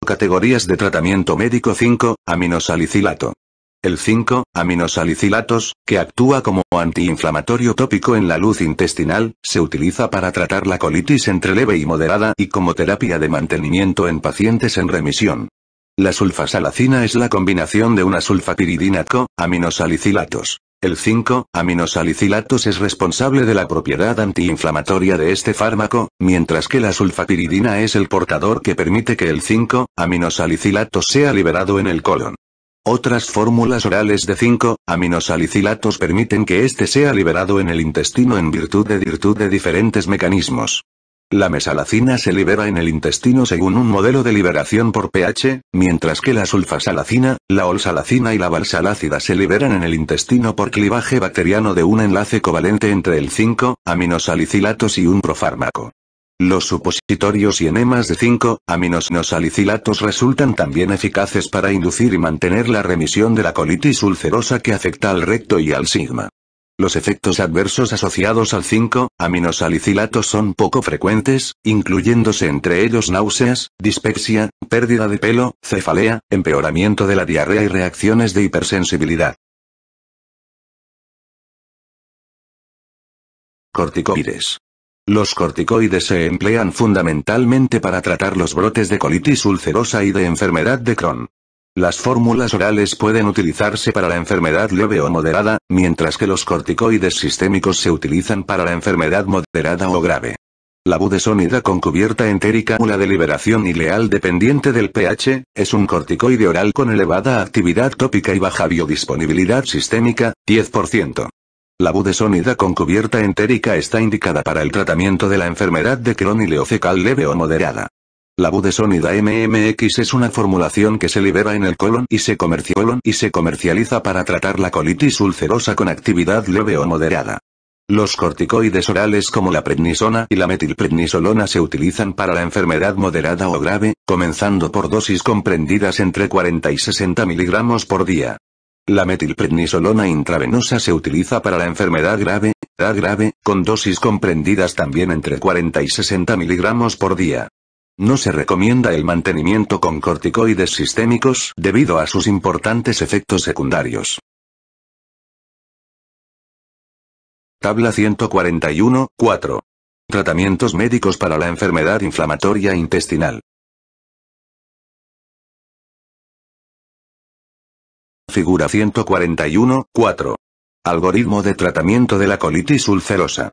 Categorías de tratamiento médico 5-aminosalicilato. El 5-aminosalicilatos, que actúa como antiinflamatorio tópico en la luz intestinal, se utiliza para tratar la colitis entre leve y moderada y como terapia de mantenimiento en pacientes en remisión. La sulfasalacina es la combinación de una sulfapiridina con aminosalicilatos. El 5-aminosalicilatos es responsable de la propiedad antiinflamatoria de este fármaco, mientras que la sulfapiridina es el portador que permite que el 5-aminosalicilatos sea liberado en el colon. Otras fórmulas orales de 5-aminosalicilatos permiten que este sea liberado en el intestino en virtud de diferentes mecanismos. La mesalacina se libera en el intestino según un modelo de liberación por pH, mientras que la sulfasalacina, la olsalacina y la valsalácida se liberan en el intestino por clivaje bacteriano de un enlace covalente entre el 5-aminosalicilatos y un profármaco. Los supositorios y enemas de 5-aminosalicilatos resultan también eficaces para inducir y mantener la remisión de la colitis ulcerosa que afecta al recto y al sigma. Los efectos adversos asociados al 5-aminosalicilatos son poco frecuentes, incluyéndose entre ellos náuseas, dispepsia, pérdida de pelo, cefalea, empeoramiento de la diarrea y reacciones de hipersensibilidad. Corticoides. Los corticoides se emplean fundamentalmente para tratar los brotes de colitis ulcerosa y de enfermedad de Crohn. Las fórmulas orales pueden utilizarse para la enfermedad leve o moderada, mientras que los corticoides sistémicos se utilizan para la enfermedad moderada o grave. La budesonida con cubierta entérica o la de liberación ileal dependiente del pH, es un corticoide oral con elevada actividad tópica y baja biodisponibilidad sistémica, 10%. La budesonida con cubierta entérica está indicada para el tratamiento de la enfermedad de Crohn ileocecal leve o moderada. La budesonida MMX es una formulación que se libera en el colon y se comercializa para tratar la colitis ulcerosa con actividad leve o moderada. Los corticoides orales como la prednisona y la metilprednisolona se utilizan para la enfermedad moderada o grave, comenzando por dosis comprendidas entre 40 y 60 miligramos por día. La metilprednisolona intravenosa se utiliza para la enfermedad grave, con dosis comprendidas también entre 40 y 60 miligramos por día. No se recomienda el mantenimiento con corticoides sistémicos debido a sus importantes efectos secundarios. Tabla 141, 4. Tratamientos médicos para la enfermedad inflamatoria intestinal. Figura 141, 4. Algoritmo de tratamiento de la colitis ulcerosa.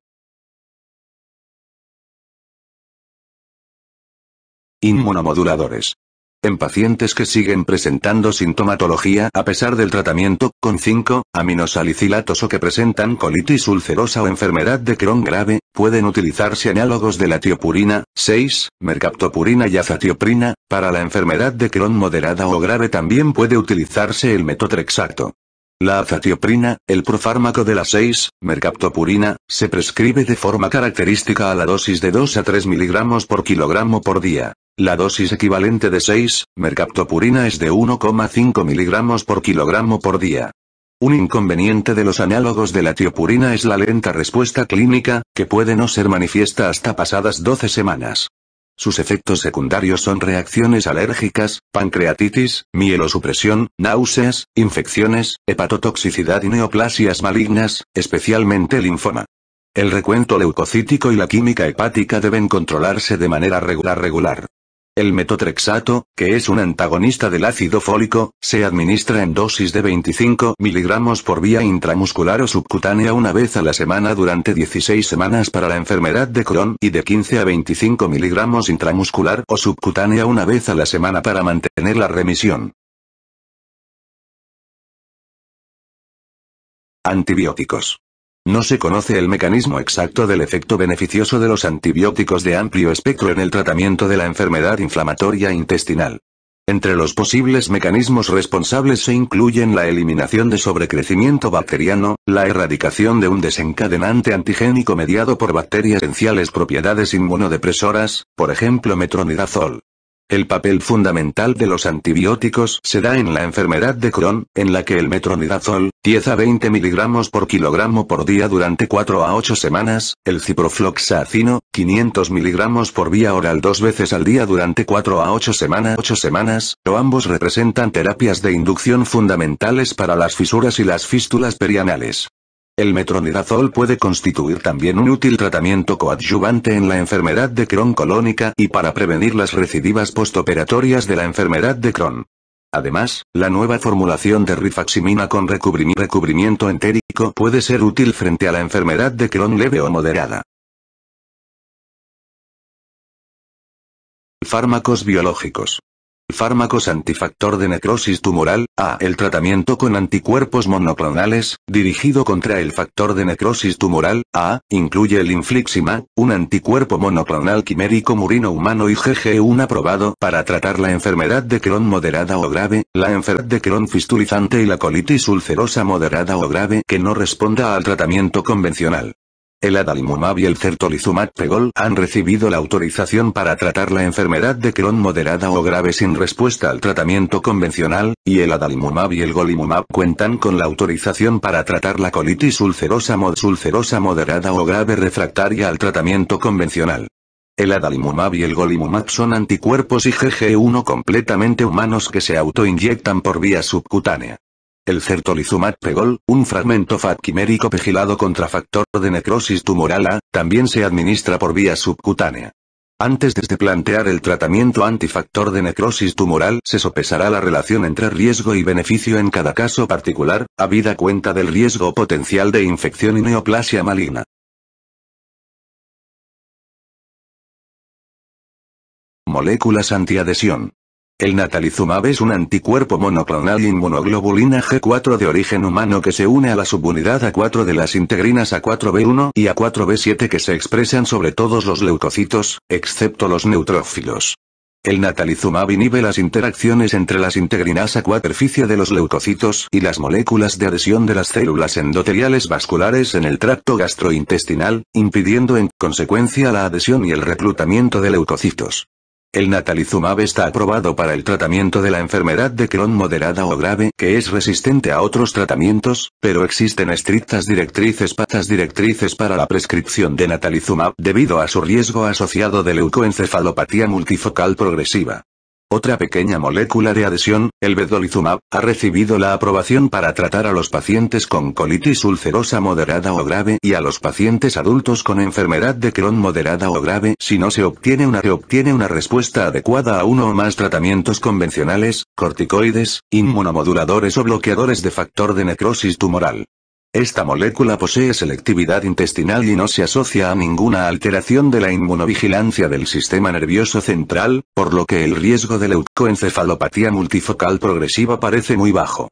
Inmunomoduladores. En pacientes que siguen presentando sintomatología a pesar del tratamiento con 5-aminosalicilatos o que presentan colitis ulcerosa o enfermedad de Crohn grave, pueden utilizarse análogos de la tiopurina, 6, mercaptopurina y azatioprina. Para la enfermedad de Crohn moderada o grave también puede utilizarse el metotrexato. La azatioprina, el profármaco de la 6, mercaptopurina, se prescribe de forma característica a la dosis de 2 a 3 miligramos por kilogramo por día. La dosis equivalente de 6, mercaptopurina es de 1,5 miligramos por kilogramo por día. Un inconveniente de los análogos de la tiopurina es la lenta respuesta clínica, que puede no ser manifiesta hasta pasadas 12 semanas. Sus efectos secundarios son reacciones alérgicas, pancreatitis, mielosupresión, náuseas, infecciones, hepatotoxicidad y neoplasias malignas, especialmente linfoma. El recuento leucocítico y la química hepática deben controlarse de manera regular. El metotrexato, que es un antagonista del ácido fólico, se administra en dosis de 25 miligramos por vía intramuscular o subcutánea una vez a la semana durante 16 semanas para la enfermedad de Crohn y de 15 a 25 miligramos intramuscular o subcutánea una vez a la semana para mantener la remisión. Antibióticos. No se conoce el mecanismo exacto del efecto beneficioso de los antibióticos de amplio espectro en el tratamiento de la enfermedad inflamatoria intestinal. Entre los posibles mecanismos responsables se incluyen la eliminación de sobrecrecimiento bacteriano, la erradicación de un desencadenante antigénico mediado por bacterias esenciales propiedades inmunodepresoras, por ejemplo metronidazol. El papel fundamental de los antibióticos se da en la enfermedad de Crohn, en la que el metronidazol, 10 a 20 miligramos por kilogramo por día durante 4 a 8 semanas, el ciprofloxacino, 500 miligramos por vía oral 2 veces al día durante 4 a 8 semanas, o ambos representan terapias de inducción fundamentales para las fisuras y las fístulas perianales. El metronidazol puede constituir también un útil tratamiento coadyuvante en la enfermedad de Crohn colónica y para prevenir las recidivas postoperatorias de la enfermedad de Crohn. Además, la nueva formulación de rifaximina con recubrimiento entérico puede ser útil frente a la enfermedad de Crohn leve o moderada. Fármacos biológicos. Fármacos antifactor de necrosis tumoral. El tratamiento con anticuerpos monoclonales, dirigido contra el factor de necrosis tumoral, incluye el infliximab, un anticuerpo monoclonal quimérico murino humano IgG1 aprobado para tratar la enfermedad de Crohn moderada o grave, la enfermedad de Crohn fistulizante y la colitis ulcerosa moderada o grave que no responda al tratamiento convencional. El adalimumab y el certolizumab pegol han recibido la autorización para tratar la enfermedad de Crohn moderada o grave sin respuesta al tratamiento convencional, y el adalimumab y el golimumab cuentan con la autorización para tratar la colitis ulcerosa moderada o grave refractaria al tratamiento convencional. El adalimumab y el golimumab son anticuerpos IgG1 completamente humanos que se autoinyectan por vía subcutánea. El certolizumab pegol, un fragmento FAT quimérico pegilado contra factor de necrosis tumoral también se administra por vía subcutánea. Antes de plantear el tratamiento antifactor de necrosis tumoral, se sopesará la relación entre riesgo y beneficio en cada caso particular, habida cuenta del riesgo potencial de infección y neoplasia maligna. Moléculas antiadhesión. El natalizumab es un anticuerpo monoclonal inmunoglobulina G4 de origen humano que se une a la subunidad A4 de las integrinas A4B1 y A4B7 que se expresan sobre todos los leucocitos, excepto los neutrófilos. El natalizumab inhibe las interacciones entre las integrinas A4 superficie de los leucocitos y las moléculas de adhesión de las células endoteliales vasculares en el tracto gastrointestinal, impidiendo en consecuencia la adhesión y el reclutamiento de leucocitos. El natalizumab está aprobado para el tratamiento de la enfermedad de Crohn moderada o grave que es resistente a otros tratamientos, pero existen estrictas directrices para la prescripción de natalizumab debido a su riesgo asociado de leucoencefalopatía multifocal progresiva. Otra pequeña molécula de adhesión, el vedolizumab, ha recibido la aprobación para tratar a los pacientes con colitis ulcerosa moderada o grave y a los pacientes adultos con enfermedad de Crohn moderada o grave si no se obtiene una respuesta adecuada a uno o más tratamientos convencionales, corticoides, inmunomoduladores o bloqueadores de factor de necrosis tumoral. Esta molécula posee selectividad intestinal y no se asocia a ninguna alteración de la inmunovigilancia del sistema nervioso central, por lo que el riesgo de leucoencefalopatía multifocal progresiva parece muy bajo.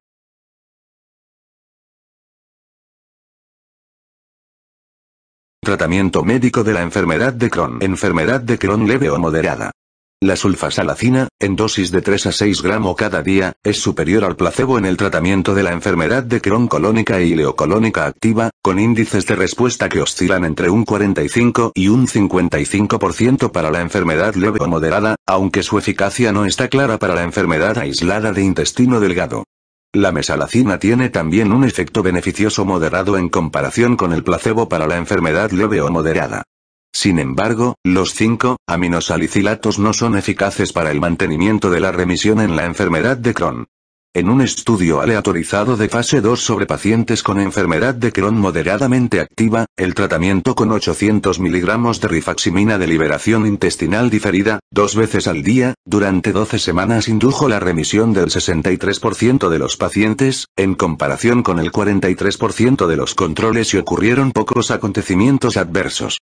Tratamiento médico de la enfermedad de Crohn. Enfermedad de Crohn leve o moderada. La sulfasalacina, en dosis de 3 a 6 gramos cada día, es superior al placebo en el tratamiento de la enfermedad de Crohn colónica e ileocolónica activa, con índices de respuesta que oscilan entre un 45 y un 55% para la enfermedad leve o moderada, aunque su eficacia no está clara para la enfermedad aislada de intestino delgado. La mesalacina tiene también un efecto beneficioso moderado en comparación con el placebo para la enfermedad leve o moderada. Sin embargo, los 5-aminosalicilatos no son eficaces para el mantenimiento de la remisión en la enfermedad de Crohn. En un estudio aleatorizado de fase 2 sobre pacientes con enfermedad de Crohn moderadamente activa, el tratamiento con 800 miligramos de rifaximina de liberación intestinal diferida, 2 veces al día, durante 12 semanas indujo la remisión del 63% de los pacientes, en comparación con el 43% de los controles y ocurrieron pocos acontecimientos adversos.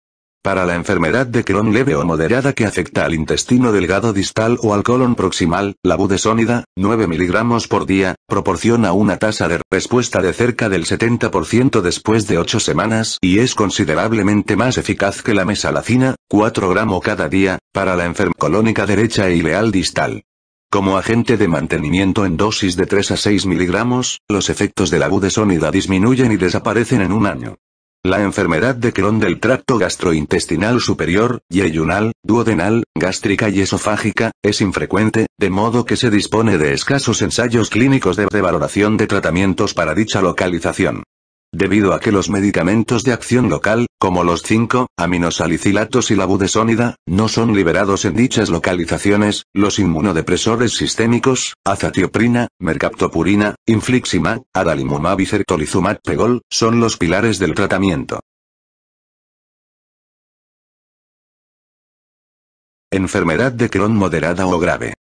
Para la enfermedad de Crohn leve o moderada que afecta al intestino delgado distal o al colon proximal, la budesonida, 9 miligramos por día, proporciona una tasa de respuesta de cerca del 70% después de 8 semanas y es considerablemente más eficaz que la mesalacina, 4 gramos cada día, para la enfermedad colónica derecha e ileal distal. Como agente de mantenimiento en dosis de 3 a 6 miligramos, los efectos de la budesonida disminuyen y desaparecen en un año. La enfermedad de Crohn del tracto gastrointestinal superior, yeyunal, duodenal, gástrica y esofágica, es infrecuente, de modo que se dispone de escasos ensayos clínicos de valoración de tratamientos para dicha localización. Debido a que los medicamentos de acción local, como los 5-aminosalicilatos y la budesonida, no son liberados en dichas localizaciones, los inmunodepresores sistémicos, azatioprina, mercaptopurina, infliximab, adalimumab y certolizumab pegol, son los pilares del tratamiento. Enfermedad de Crohn moderada o grave.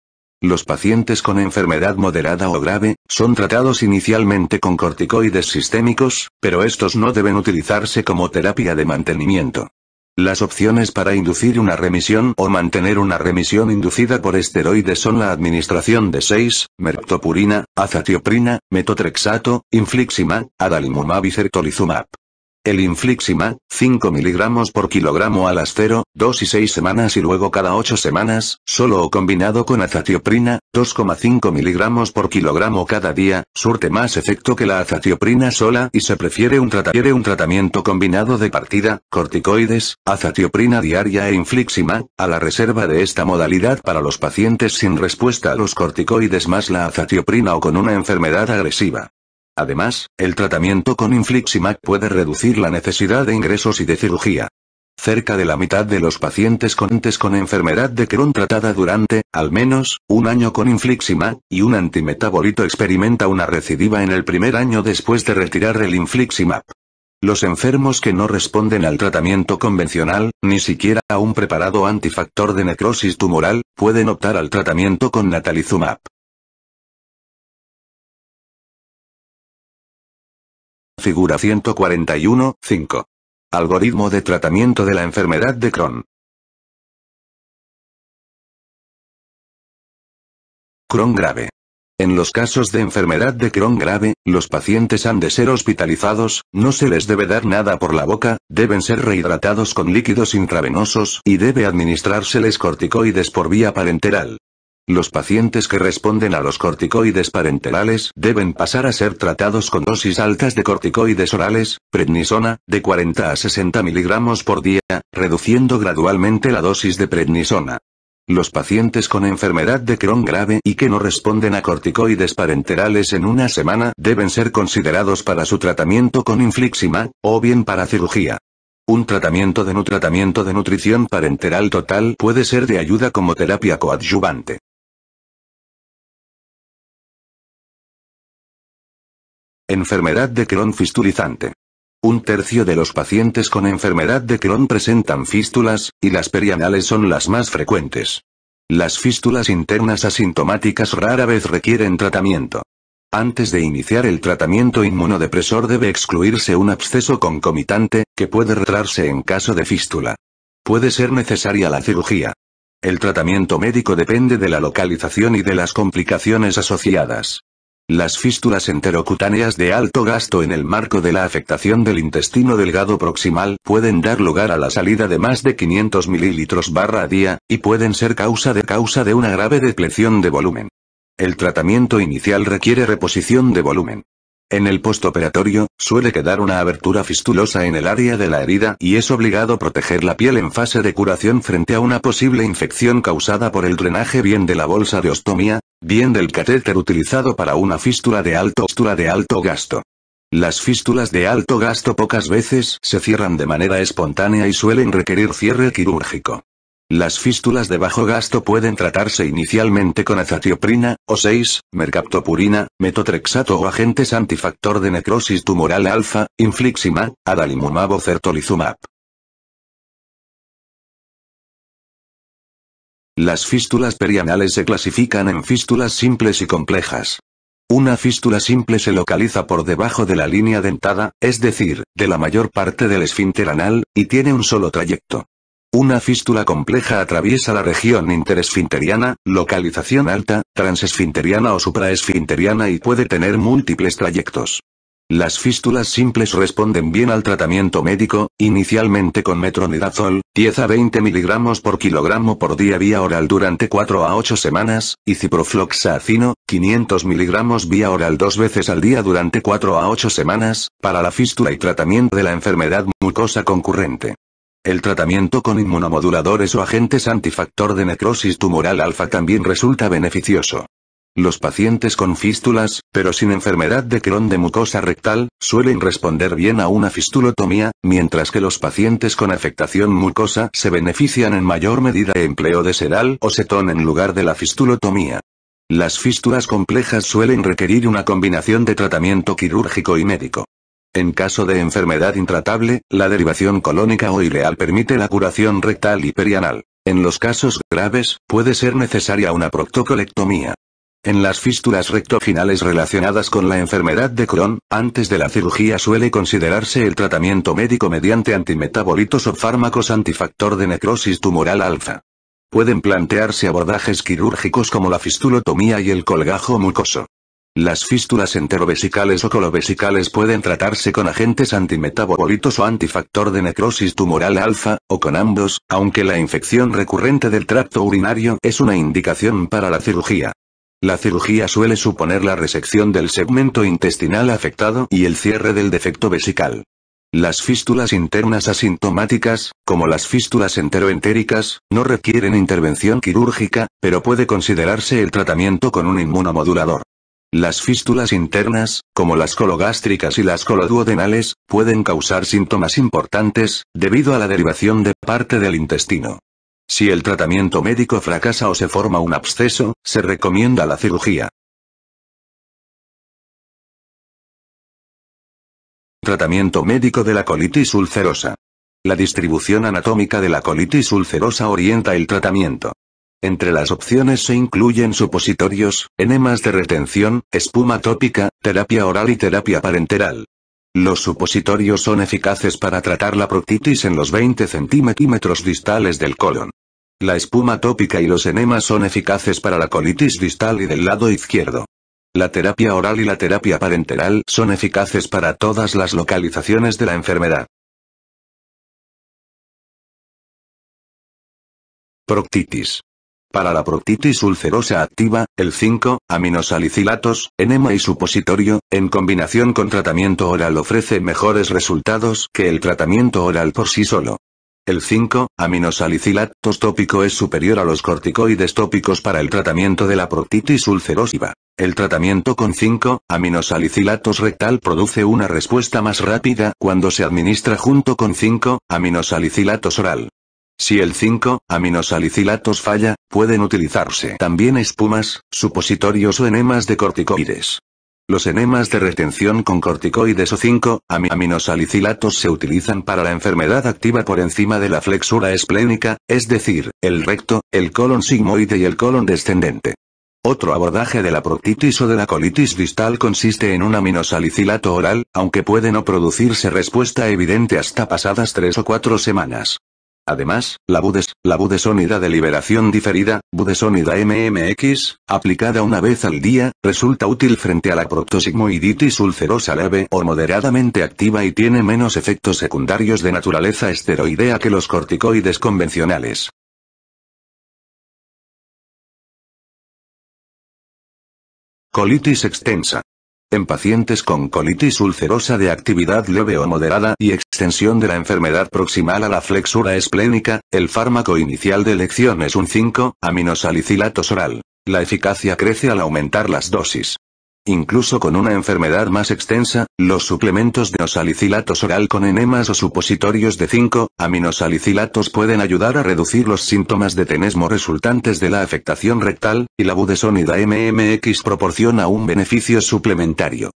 Los pacientes con enfermedad moderada o grave, son tratados inicialmente con corticoides sistémicos, pero estos no deben utilizarse como terapia de mantenimiento. Las opciones para inducir una remisión o mantener una remisión inducida por esteroides son la administración de 6-mercaptopurina, azatioprina, metotrexato, infliximab, adalimumab y certolizumab. El infliximab, 5 mg por kilogramo a las 0, 2 y 6 semanas y luego cada 8 semanas, solo o combinado con azatioprina, 2,5 mg por kilogramo cada día, surte más efecto que la azatioprina sola y se prefiere un tratamiento combinado de partida, corticoides, azatioprina diaria e infliximab, a la reserva de esta modalidad para los pacientes sin respuesta a los corticoides más la azatioprina o con una enfermedad agresiva. Además, el tratamiento con infliximab puede reducir la necesidad de ingresos y de cirugía. Cerca de la mitad de los pacientes con enfermedad de Crohn tratada durante, al menos, un año con infliximab, y un antimetabolito experimenta una recidiva en el primer año después de retirar el infliximab. Los enfermos que no responden al tratamiento convencional, ni siquiera a un preparado antifactor de necrosis tumoral, pueden optar al tratamiento con natalizumab. Figura 141.5. Algoritmo de tratamiento de la enfermedad de Crohn. Crohn grave. En los casos de enfermedad de Crohn grave, los pacientes han de ser hospitalizados, no se les debe dar nada por la boca, deben ser rehidratados con líquidos intravenosos y debe administrárseles corticoides por vía parenteral. Los pacientes que responden a los corticoides parenterales deben pasar a ser tratados con dosis altas de corticoides orales, prednisona, de 40 a 60 mg por día, reduciendo gradualmente la dosis de prednisona. Los pacientes con enfermedad de Crohn grave y que no responden a corticoides parenterales en una semana deben ser considerados para su tratamiento con infliximab, o bien para cirugía. Un tratamiento de nutrición parenteral total puede ser de ayuda como terapia coadyuvante. Enfermedad de Crohn fistulizante. Un tercio de los pacientes con enfermedad de Crohn presentan fístulas, y las perianales son las más frecuentes. Las fístulas internas asintomáticas rara vez requieren tratamiento. Antes de iniciar el tratamiento inmunodepresor debe excluirse un absceso concomitante, que puede retrarse en caso de fístula. Puede ser necesaria la cirugía. El tratamiento médico depende de la localización y de las complicaciones asociadas. Las fístulas enterocutáneas de alto gasto en el marco de la afectación del intestino delgado proximal pueden dar lugar a la salida de más de 500 ml/a día, y pueden ser causa de una grave depleción de volumen. El tratamiento inicial requiere reposición de volumen. En el postoperatorio, suele quedar una abertura fistulosa en el área de la herida y es obligado proteger la piel en fase de curación frente a una posible infección causada por el drenaje bien de la bolsa de ostomía, bien del catéter utilizado para una fístula de alto gasto. Las fístulas de alto gasto pocas veces se cierran de manera espontánea y suelen requerir cierre quirúrgico. Las fístulas de bajo gasto pueden tratarse inicialmente con azatioprina, o 6-mercaptopurina, metotrexato o agentes antifactor de necrosis tumoral alfa, infliximab, adalimumab o certolizumab. Las fístulas perianales se clasifican en fístulas simples y complejas. Una fístula simple se localiza por debajo de la línea dentada, es decir, de la mayor parte del esfínter anal, y tiene un solo trayecto. Una fístula compleja atraviesa la región interesfinteriana, localización alta, transesfinteriana o supraesfinteriana y puede tener múltiples trayectos. Las fístulas simples responden bien al tratamiento médico, inicialmente con metronidazol, 10 a 20 mg por kilogramo por día vía oral durante 4 a 8 semanas, y ciprofloxacino, 500 mg vía oral 2 veces al día durante 4 a 8 semanas, para la fístula y tratamiento de la enfermedad mucosa concurrente. El tratamiento con inmunomoduladores o agentes antifactor de necrosis tumoral alfa también resulta beneficioso. Los pacientes con fístulas, pero sin enfermedad de Crohn de mucosa rectal, suelen responder bien a una fistulotomía, mientras que los pacientes con afectación mucosa se benefician en mayor medida de empleo de sedal o cetón en lugar de la fistulotomía. Las fístulas complejas suelen requerir una combinación de tratamiento quirúrgico y médico. En caso de enfermedad intratable, la derivación colónica o ileal permite la curación rectal y perianal. En los casos graves, puede ser necesaria una proctocolectomía. En las fístulas rectofinales relacionadas con la enfermedad de Crohn, antes de la cirugía suele considerarse el tratamiento médico mediante antimetabolitos o fármacos antifactor de necrosis tumoral alfa. Pueden plantearse abordajes quirúrgicos como la fistulotomía y el colgajo mucoso. Las fístulas enterovesicales o colovesicales pueden tratarse con agentes antimetabolitos o antifactor de necrosis tumoral alfa, o con ambos, aunque la infección recurrente del tracto urinario es una indicación para la cirugía. La cirugía suele suponer la resección del segmento intestinal afectado y el cierre del defecto vesical. Las fístulas internas asintomáticas, como las fístulas enteroentéricas, no requieren intervención quirúrgica, pero puede considerarse el tratamiento con un inmunomodulador. Las fístulas internas, como las cologástricas y las coloduodenales, pueden causar síntomas importantes, debido a la derivación de parte del intestino. Si el tratamiento médico fracasa o se forma un absceso, se recomienda la cirugía. Tratamiento médico de la colitis ulcerosa. La distribución anatómica de la colitis ulcerosa orienta el tratamiento. Entre las opciones se incluyen supositorios, enemas de retención, espuma tópica, terapia oral y terapia parenteral. Los supositorios son eficaces para tratar la proctitis en los 20 centímetros distales del colon. La espuma tópica y los enemas son eficaces para la colitis distal y del lado izquierdo. La terapia oral y la terapia parenteral son eficaces para todas las localizaciones de la enfermedad. Proctitis. Para la proctitis ulcerosa activa, el 5-aminosalicilatos, enema y supositorio, en combinación con tratamiento oral ofrece mejores resultados que el tratamiento oral por sí solo. El 5-aminosalicilatos tópico es superior a los corticoides tópicos para el tratamiento de la proctitis ulcerosa. El tratamiento con 5-aminosalicilatos rectal produce una respuesta más rápida cuando se administra junto con 5-aminosalicilatos oral. Si el 5-aminosalicilatos falla, pueden utilizarse también espumas, supositorios o enemas de corticoides. Los enemas de retención con corticoides o 5-aminosalicilatos se utilizan para la enfermedad activa por encima de la flexura esplénica, es decir, el recto, el colon sigmoide y el colon descendente. Otro abordaje de la proctitis o de la colitis distal consiste en un aminosalicilato oral, aunque puede no producirse respuesta evidente hasta pasadas 3 o 4 semanas. Además, la budesonida de liberación diferida, budesonida MMX, aplicada una vez al día, resulta útil frente a la proctosigmoiditis ulcerosa leve o moderadamente activa y tiene menos efectos secundarios de naturaleza esteroidea que los corticoides convencionales. Colitis extensa. En pacientes con colitis ulcerosa de actividad leve o moderada y extensión de la enfermedad proximal a la flexura esplénica, el fármaco inicial de elección es un 5-aminosalicilatos oral. La eficacia crece al aumentar las dosis. Incluso con una enfermedad más extensa, los suplementos de osalicilatos oral con enemas o supositorios de 5-aminosalicilatos pueden ayudar a reducir los síntomas de tenesmo resultantes de la afectación rectal, y la budesonida MMX proporciona un beneficio suplementario.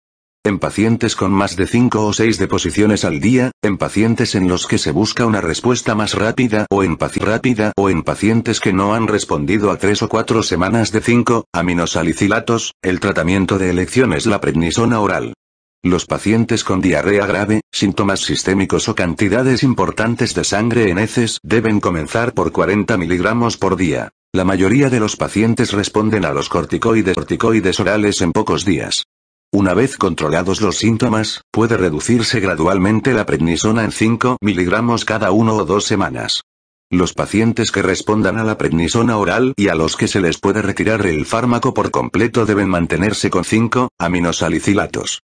En pacientes con más de 5 o 6 deposiciones al día, en pacientes en los que se busca una respuesta más rápida o en pacientes que no han respondido a 3 o 4 semanas de 5-aminosalicilatos, el tratamiento de elección es la prednisona oral. Los pacientes con diarrea grave, síntomas sistémicos o cantidades importantes de sangre en heces deben comenzar por 40 miligramos por día. La mayoría de los pacientes responden a los corticoides orales en pocos días. Una vez controlados los síntomas, puede reducirse gradualmente la prednisona en 5 miligramos cada 1 o 2 semanas. Los pacientes que respondan a la prednisona oral y a los que se les puede retirar el fármaco por completo deben mantenerse con 5-aminosalicilatos.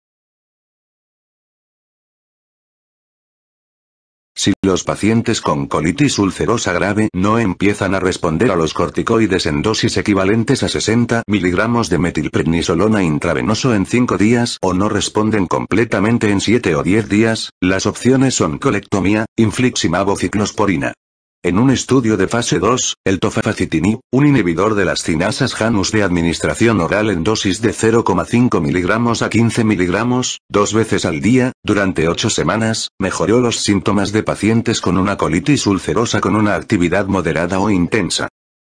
Si los pacientes con colitis ulcerosa grave no empiezan a responder a los corticoides en dosis equivalentes a 60 miligramos de metilprednisolona intravenoso en 5 días o no responden completamente en 7 o 10 días, las opciones son colectomía, infliximab o ciclosporina. En un estudio de fase 2, el tofacitinib, un inhibidor de las cinasas Janus de administración oral en dosis de 0,5 mg a 15 mg, 2 veces al día, durante 8 semanas, mejoró los síntomas de pacientes con una colitis ulcerosa con una actividad moderada o intensa.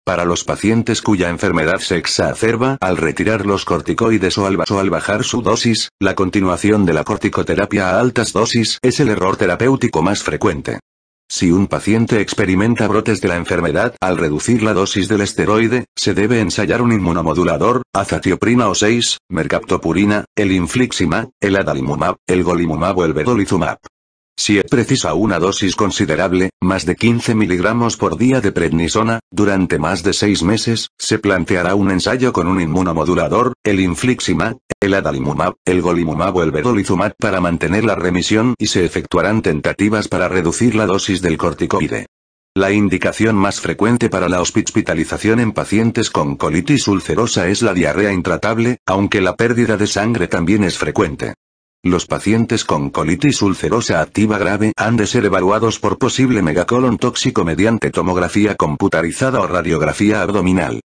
Para los pacientes cuya enfermedad se exacerba al retirar los corticoides o al bajar su dosis, la continuación de la corticoterapia a altas dosis es el error terapéutico más frecuente. Si un paciente experimenta brotes de la enfermedad al reducir la dosis del esteroide, se debe ensayar un inmunomodulador, azatioprina o 6, mercaptopurina, el infliximab, el adalimumab, el golimumab o el vedolizumab. Si es precisa una dosis considerable, más de 15 mg por día de prednisona, durante más de 6 meses, se planteará un ensayo con un inmunomodulador, el infliximab, el adalimumab, el golimumab o el vedolizumab para mantener la remisión y se efectuarán tentativas para reducir la dosis del corticoide. La indicación más frecuente para la hospitalización en pacientes con colitis ulcerosa es la diarrea intratable, aunque la pérdida de sangre también es frecuente. Los pacientes con colitis ulcerosa activa grave han de ser evaluados por posible megacolon tóxico mediante tomografía computarizada o radiografía abdominal.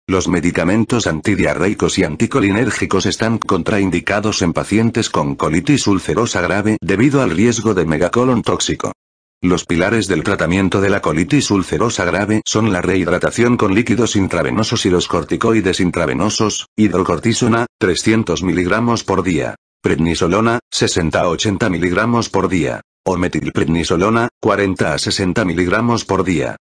Los medicamentos antidiarreicos y anticolinérgicos están contraindicados en pacientes con colitis ulcerosa grave debido al riesgo de megacolon tóxico. Los pilares del tratamiento de la colitis ulcerosa grave son la rehidratación con líquidos intravenosos y los corticoides intravenosos, hidrocortisona, 300 mg por día. Prednisolona, 60 a 80 mg por día. O metilprednisolona, 40 a 60 mg por día.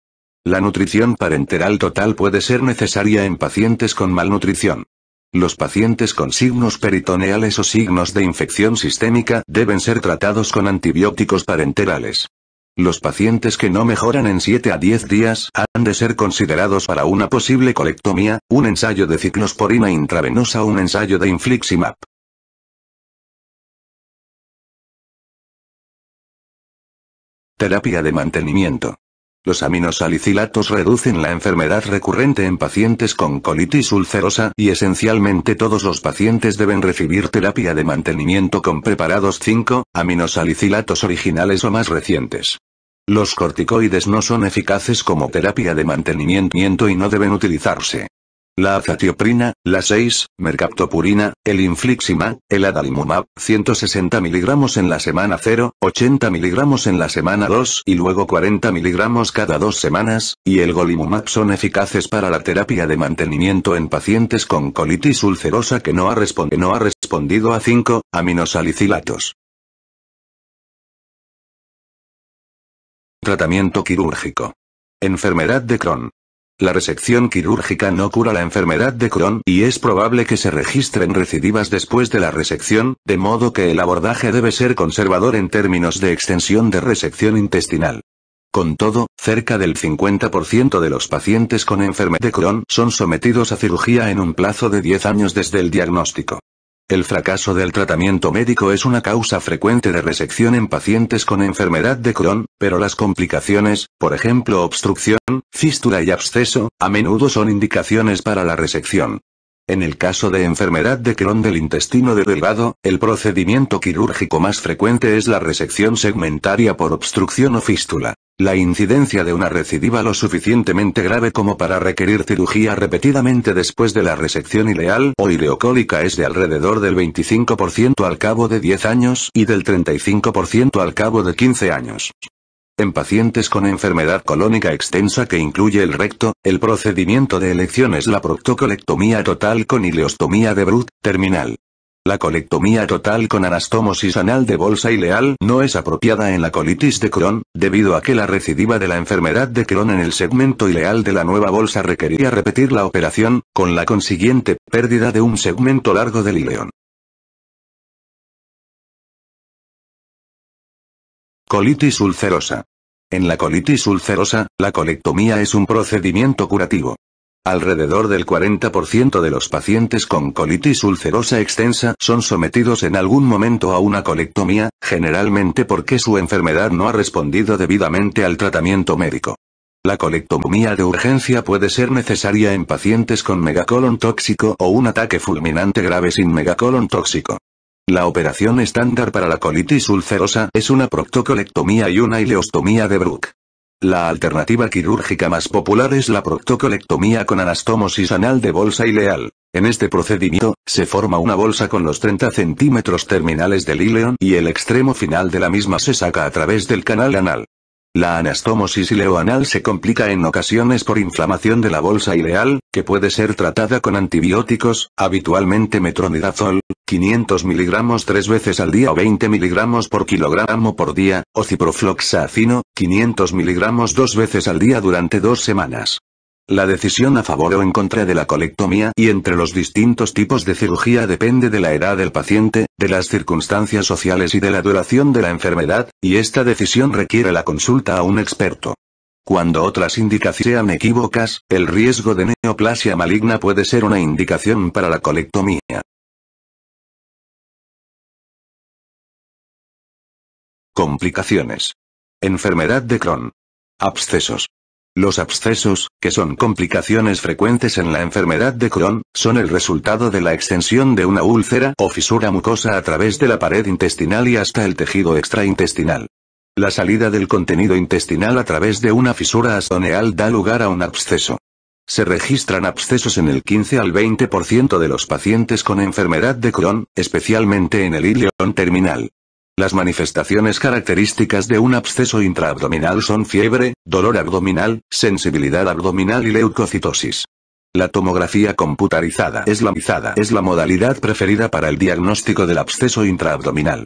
La nutrición parenteral total puede ser necesaria en pacientes con malnutrición. Los pacientes con signos peritoneales o signos de infección sistémica deben ser tratados con antibióticos parenterales. Los pacientes que no mejoran en 7 a 10 días han de ser considerados para una posible colectomía, un ensayo de ciclosporina intravenosa o un ensayo de infliximab. Terapia de mantenimiento. Los aminosalicilatos reducen la enfermedad recurrente en pacientes con colitis ulcerosa y esencialmente todos los pacientes deben recibir terapia de mantenimiento con preparados 5-aminosalicilatos originales o más recientes. Los corticoides no son eficaces como terapia de mantenimiento y no deben utilizarse. La azatioprina, la 6, mercaptopurina, el infliximab, el adalimumab, 160 mg en la semana 0, 80 mg en la semana 2 y luego 40 mg cada 2 semanas, y el golimumab son eficaces para la terapia de mantenimiento en pacientes con colitis ulcerosa que no ha respondido a 5-aminosalicilatos. Tratamiento quirúrgico. Enfermedad de Crohn. La resección quirúrgica no cura la enfermedad de Crohn y es probable que se registren recidivas después de la resección, de modo que el abordaje debe ser conservador en términos de extensión de resección intestinal. Con todo, cerca del 50% de los pacientes con enfermedad de Crohn son sometidos a cirugía en un plazo de 10 años desde el diagnóstico. El fracaso del tratamiento médico es una causa frecuente de resección en pacientes con enfermedad de Crohn, pero las complicaciones, por ejemplo obstrucción, fístula y absceso, a menudo son indicaciones para la resección. En el caso de enfermedad de Crohn del intestino delgado, el procedimiento quirúrgico más frecuente es la resección segmentaria por obstrucción o fístula. La incidencia de una recidiva lo suficientemente grave como para requerir cirugía repetidamente después de la resección ileal o ileocólica es de alrededor del 25% al cabo de 10 años y del 35% al cabo de 15 años. En pacientes con enfermedad colónica extensa que incluye el recto, el procedimiento de elección es la proctocolectomía total con ileostomía de Bruch, terminal. La colectomía total con anastomosis anal de bolsa ileal no es apropiada en la colitis de Crohn, debido a que la recidiva de la enfermedad de Crohn en el segmento ileal de la nueva bolsa requeriría repetir la operación, con la consiguiente pérdida de un segmento largo del ileón. Colitis ulcerosa. En la colitis ulcerosa, la colectomía es un procedimiento curativo. Alrededor del 40% de los pacientes con colitis ulcerosa extensa son sometidos en algún momento a una colectomía, generalmente porque su enfermedad no ha respondido debidamente al tratamiento médico. La colectomía de urgencia puede ser necesaria en pacientes con megacolon tóxico o un ataque fulminante grave sin megacolon tóxico. La operación estándar para la colitis ulcerosa es una proctocolectomía y una ileostomía de Bruch. La alternativa quirúrgica más popular es la proctocolectomía con anastomosis anal de bolsa ileal. En este procedimiento, se forma una bolsa con los 30 centímetros terminales del íleon y el extremo final de la misma se saca a través del canal anal. La anastomosis ileoanal se complica en ocasiones por inflamación de la bolsa ileal, que puede ser tratada con antibióticos, habitualmente metronidazol, 500 miligramos 3 veces al día o 20 miligramos por kilogramo por día, o ciprofloxacino, 500 miligramos 2 veces al día durante 2 semanas. La decisión a favor o en contra de la colectomía y entre los distintos tipos de cirugía depende de la edad del paciente, de las circunstancias sociales y de la duración de la enfermedad, y esta decisión requiere la consulta a un experto. Cuando otras indicaciones sean equívocas, el riesgo de neoplasia maligna puede ser una indicación para la colectomía. Complicaciones. Enfermedad de Crohn. Abscesos. Los abscesos, que son complicaciones frecuentes en la enfermedad de Crohn, son el resultado de la extensión de una úlcera o fisura mucosa a través de la pared intestinal y hasta el tejido extraintestinal. La salida del contenido intestinal a través de una fisura astoneal da lugar a un absceso. Se registran abscesos en el 15 al 20% de los pacientes con enfermedad de Crohn, especialmente en el íleon terminal. Las manifestaciones características de un absceso intraabdominal son fiebre, dolor abdominal, sensibilidad abdominal y leucocitosis. La tomografía computarizada es la modalidad preferida para el diagnóstico del absceso intraabdominal.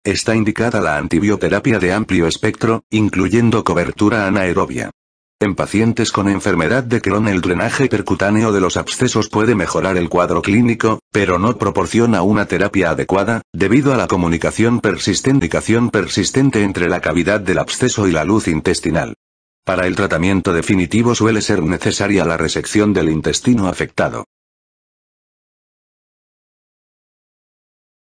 Está indicada la antibioterapia de amplio espectro, incluyendo cobertura anaerobia. En pacientes con enfermedad de Crohn el drenaje percutáneo de los abscesos puede mejorar el cuadro clínico, pero no proporciona una terapia adecuada, debido a la comunicación persistente entre la cavidad del absceso y la luz intestinal. Para el tratamiento definitivo suele ser necesaria la resección del intestino afectado.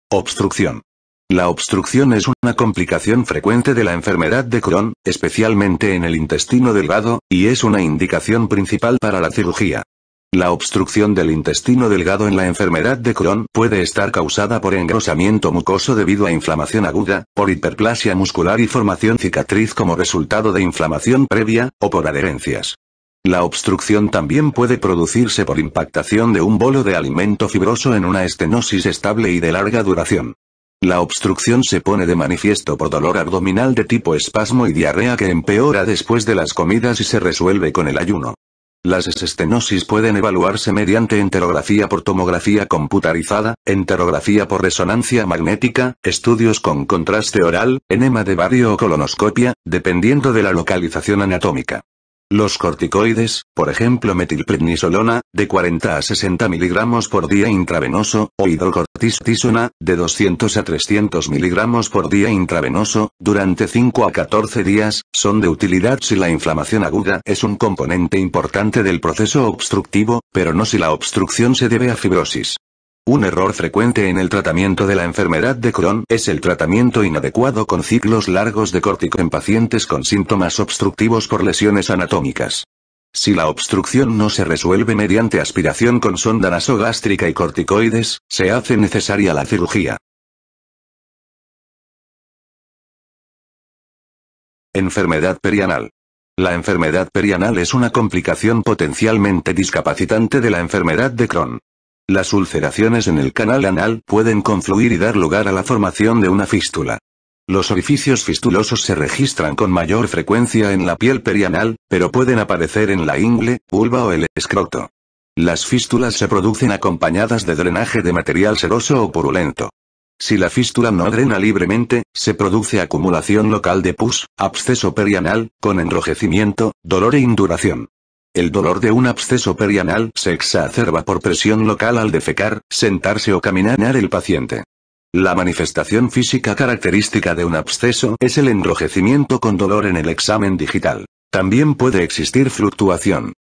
Obstrucción. La obstrucción es una complicación frecuente de la enfermedad de Crohn, especialmente en el intestino delgado, y es una indicación principal para la cirugía. La obstrucción del intestino delgado en la enfermedad de Crohn puede estar causada por engrosamiento mucoso debido a inflamación aguda, por hiperplasia muscular y formación cicatriz como resultado de inflamación previa, o por adherencias. La obstrucción también puede producirse por impactación de un bolo de alimento fibroso en una estenosis estable y de larga duración. La obstrucción se pone de manifiesto por dolor abdominal de tipo espasmo y diarrea que empeora después de las comidas y se resuelve con el ayuno. Las estenosis pueden evaluarse mediante enterografía por tomografía computarizada, enterografía por resonancia magnética, estudios con contraste oral, enema de bario o colonoscopia, dependiendo de la localización anatómica. Los corticoides, por ejemplo metilprednisolona, de 40 a 60 miligramos por día intravenoso, o hidrocortisona, de 200 a 300 miligramos por día intravenoso, durante 5 a 14 días, son de utilidad si la inflamación aguda es un componente importante del proceso obstructivo, pero no si la obstrucción se debe a fibrosis. Un error frecuente en el tratamiento de la enfermedad de Crohn es el tratamiento inadecuado con ciclos largos de córtico en pacientes con síntomas obstructivos por lesiones anatómicas. Si la obstrucción no se resuelve mediante aspiración con sonda nasogástrica y corticoides, se hace necesaria la cirugía. Enfermedad perianal. La enfermedad perianal es una complicación potencialmente discapacitante de la enfermedad de Crohn. Las ulceraciones en el canal anal pueden confluir y dar lugar a la formación de una fístula. Los orificios fistulosos se registran con mayor frecuencia en la piel perianal, pero pueden aparecer en la ingle, vulva o el escroto. Las fístulas se producen acompañadas de drenaje de material seroso o purulento. Si la fístula no drena libremente, se produce acumulación local de pus, absceso perianal, con enrojecimiento, dolor e induración. El dolor de un absceso perianal se exacerba por presión local al defecar, sentarse o caminar el paciente. La manifestación física característica de un absceso es el enrojecimiento con dolor en el examen digital. También puede existir fluctuación.